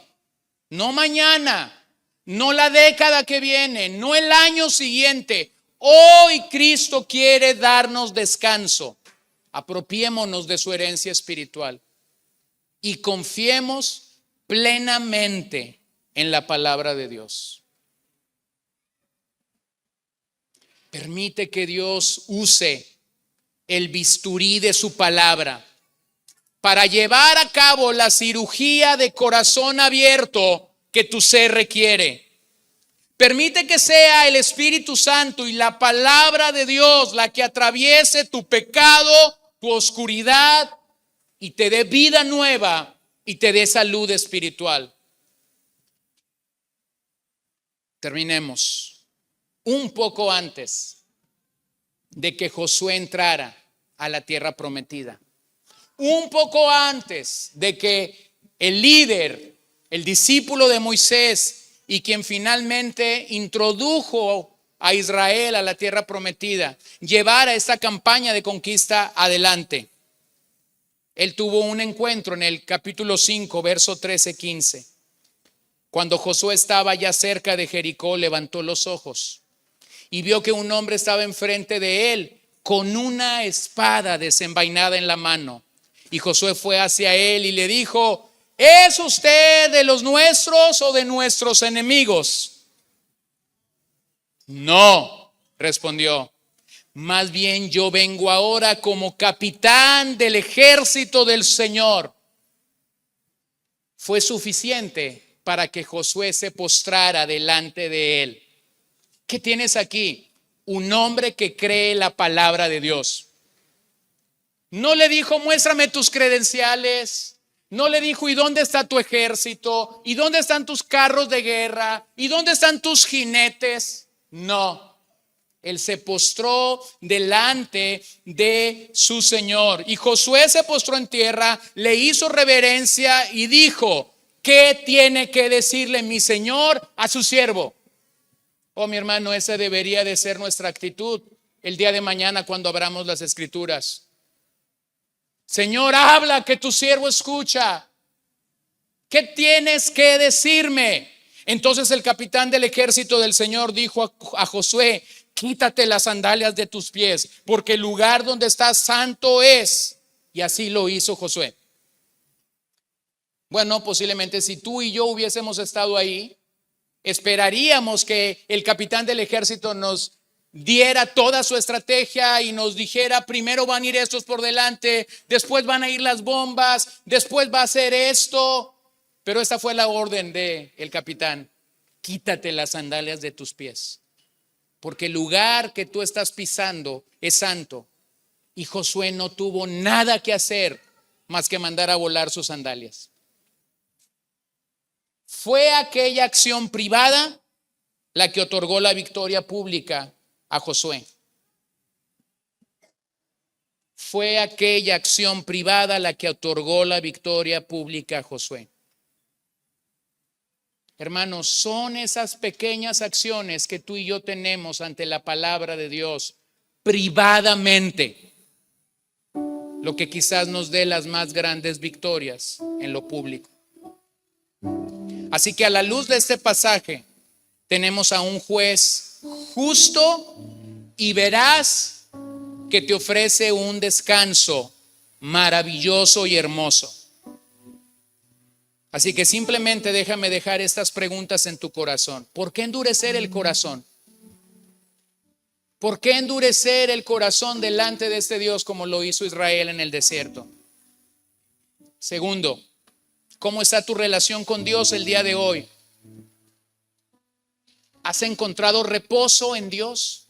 [SPEAKER 1] no mañana, no la década que viene, no el año siguiente. Hoy Cristo quiere darnos descanso. Apropiémonos de su herencia espiritual y confiemos plenamente en la palabra de Dios. Permite que Dios use el bisturí de su palabra para llevar a cabo la cirugía de corazón abierto que tu ser requiere. Permite que sea el Espíritu Santo y la palabra de Dios la que atraviese tu pecado, tu oscuridad y te dé vida nueva y te dé salud espiritual. Terminemos. Un poco antes de que Josué entrara a la tierra prometida, un poco antes de que el líder, el discípulo de Moisés y quien finalmente introdujo a Israel a la tierra prometida, llevara esta campaña de conquista adelante, él tuvo un encuentro en el capítulo 5, verso 13-15. Cuando Josué estaba ya cerca de Jericó, levantó los ojos y vio que un hombre estaba enfrente de él con una espada desenvainada en la mano. Y Josué fue hacia él y le dijo: ¿es usted de los nuestros o de nuestros enemigos? No, respondió. Más bien yo vengo ahora como capitán del ejército del Señor. Fue suficiente para que Josué se postrara delante de él. ¿Qué tienes aquí? Un hombre que cree la palabra de Dios. No le dijo: muéstrame tus credenciales. No le dijo: ¿y dónde está tu ejército? ¿Y dónde están tus carros de guerra? ¿Y dónde están tus jinetes? No. Él se postró delante de su Señor. Y Josué se postró en tierra, le hizo reverencia y dijo: ¿qué tiene que decirle mi Señor a su siervo? Oh, mi hermano, esa debería de ser nuestra actitud el día de mañana cuando abramos las Escrituras. Señor, habla, que tu siervo escucha. ¿Qué tienes que decirme? Entonces el capitán del ejército del Señor dijo a Josué: quítate las sandalias de tus pies, porque el lugar donde estás santo es. Y así lo hizo Josué. Bueno, posiblemente si tú y yo hubiésemos estado ahí, esperaríamos que el capitán del ejército nos diera toda su estrategia y nos dijera: primero van a ir estos por delante, después van a ir las bombas, después va a hacer esto. Pero esta fue la orden del capitán: quítate las sandalias de tus pies, porque el lugar que tú estás pisando es santo. Y Josué no tuvo nada que hacer más que mandar a volar sus sandalias. Fue aquella acción privada la que otorgó la victoria pública a Josué. Fue aquella acción privada la que otorgó la victoria pública a Josué. Hermanos, son esas pequeñas acciones que tú y yo tenemos ante la palabra de Dios privadamente lo que quizás nos dé las más grandes victorias en lo público. Así que a la luz de este pasaje tenemos a un juez justo y veraz que te ofrece un descanso maravilloso y hermoso. Así que simplemente déjame dejar estas preguntas en tu corazón. ¿Por qué endurecer el corazón? ¿Por qué endurecer el corazón delante de este Dios como lo hizo Israel en el desierto? Segundo, ¿cómo está tu relación con Dios el día de hoy? ¿Has encontrado reposo en Dios?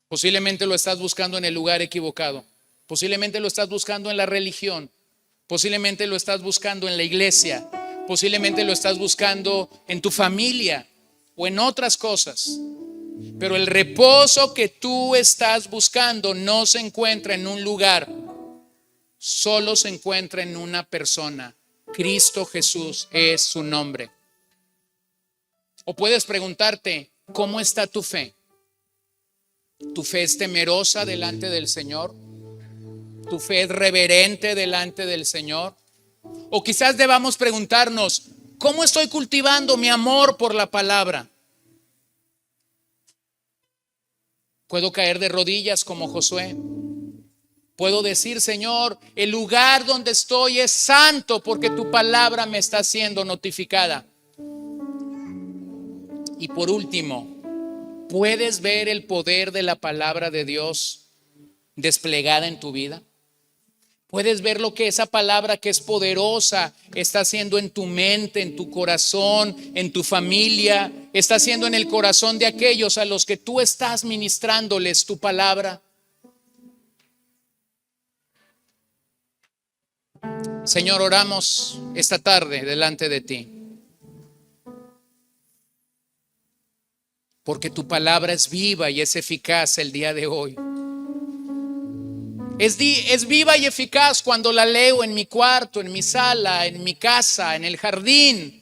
[SPEAKER 1] Posiblemente lo estás buscando en el lugar equivocado. Posiblemente lo estás buscando en la religión. Posiblemente lo estás buscando en la iglesia. Posiblemente lo estás buscando en tu familia o en otras cosas. Pero el reposo que tú estás buscando no se encuentra en un lugar, solo se encuentra en una persona. Cristo Jesús es su nombre. O puedes preguntarte, ¿cómo está tu fe? ¿Tu fe es temerosa delante del Señor? ¿Tu fe es reverente delante del Señor? O quizás debamos preguntarnos, ¿cómo estoy cultivando mi amor por la palabra? ¿Puedo caer de rodillas como Josué? ¿Puedo decir, Señor, el lugar donde estoy es santo porque tu palabra me está siendo notificada? Y por último, ¿puedes ver el poder de la palabra de Dios desplegada en tu vida? ¿Puedes ver lo que esa palabra que es poderosa está haciendo en tu mente, en tu corazón, en tu familia? Está haciendo en el corazón de aquellos a los que tú estás ministrándoles tu palabra. Señor, oramos esta tarde delante de ti, porque tu palabra es viva y es eficaz el día de hoy. Es viva y eficaz cuando la leo en mi cuarto, en mi sala, en mi casa, en el jardín.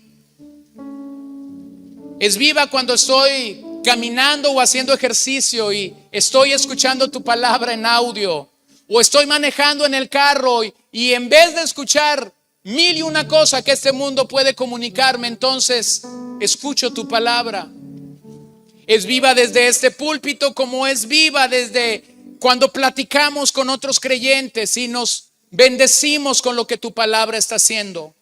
[SPEAKER 1] Es viva cuando estoy caminando o haciendo ejercicio y estoy escuchando tu palabra en audio. O estoy manejando en el carro y en vez de escuchar mil y una cosa que este mundo puede comunicarme, entonces escucho tu palabra. Es viva desde este púlpito, como es viva desde cuando platicamos con otros creyentes y nos bendecimos con lo que tu palabra está haciendo.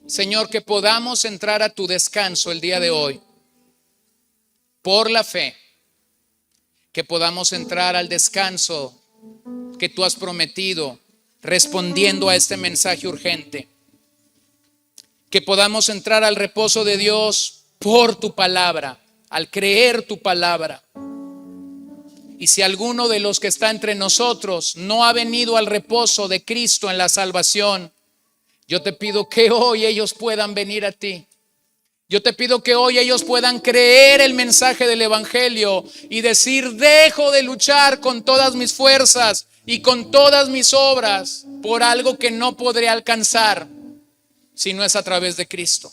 [SPEAKER 1] Señor, que podamos entrar a tu descanso el día de hoy por la fe, que podamos entrar al descanso que tú has prometido respondiendo a este mensaje urgente, que podamos entrar al reposo de Dios por tu palabra, al creer tu palabra. Y si alguno de los que está entre nosotros no ha venido al reposo de Cristo en la salvación, yo te pido que hoy ellos puedan venir a ti. Yo te pido que hoy ellos puedan creer el mensaje del evangelio y decir: dejo de luchar con todas mis fuerzas y con todas mis obras por algo que no podré alcanzar si no es a través de Cristo.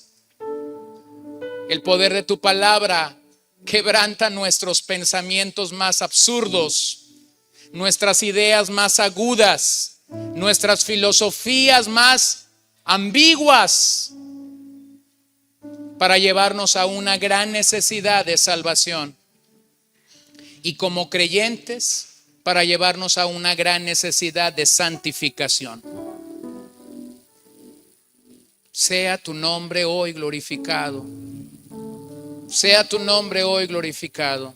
[SPEAKER 1] El poder de tu palabra quebranta nuestros pensamientos más absurdos, nuestras ideas más agudas, nuestras filosofías más ambiguas, para llevarnos a una gran necesidad de salvación. Y como creyentes, para llevarnos a una gran necesidad de santificación. Sea tu nombre hoy glorificado. Sea tu nombre hoy glorificado.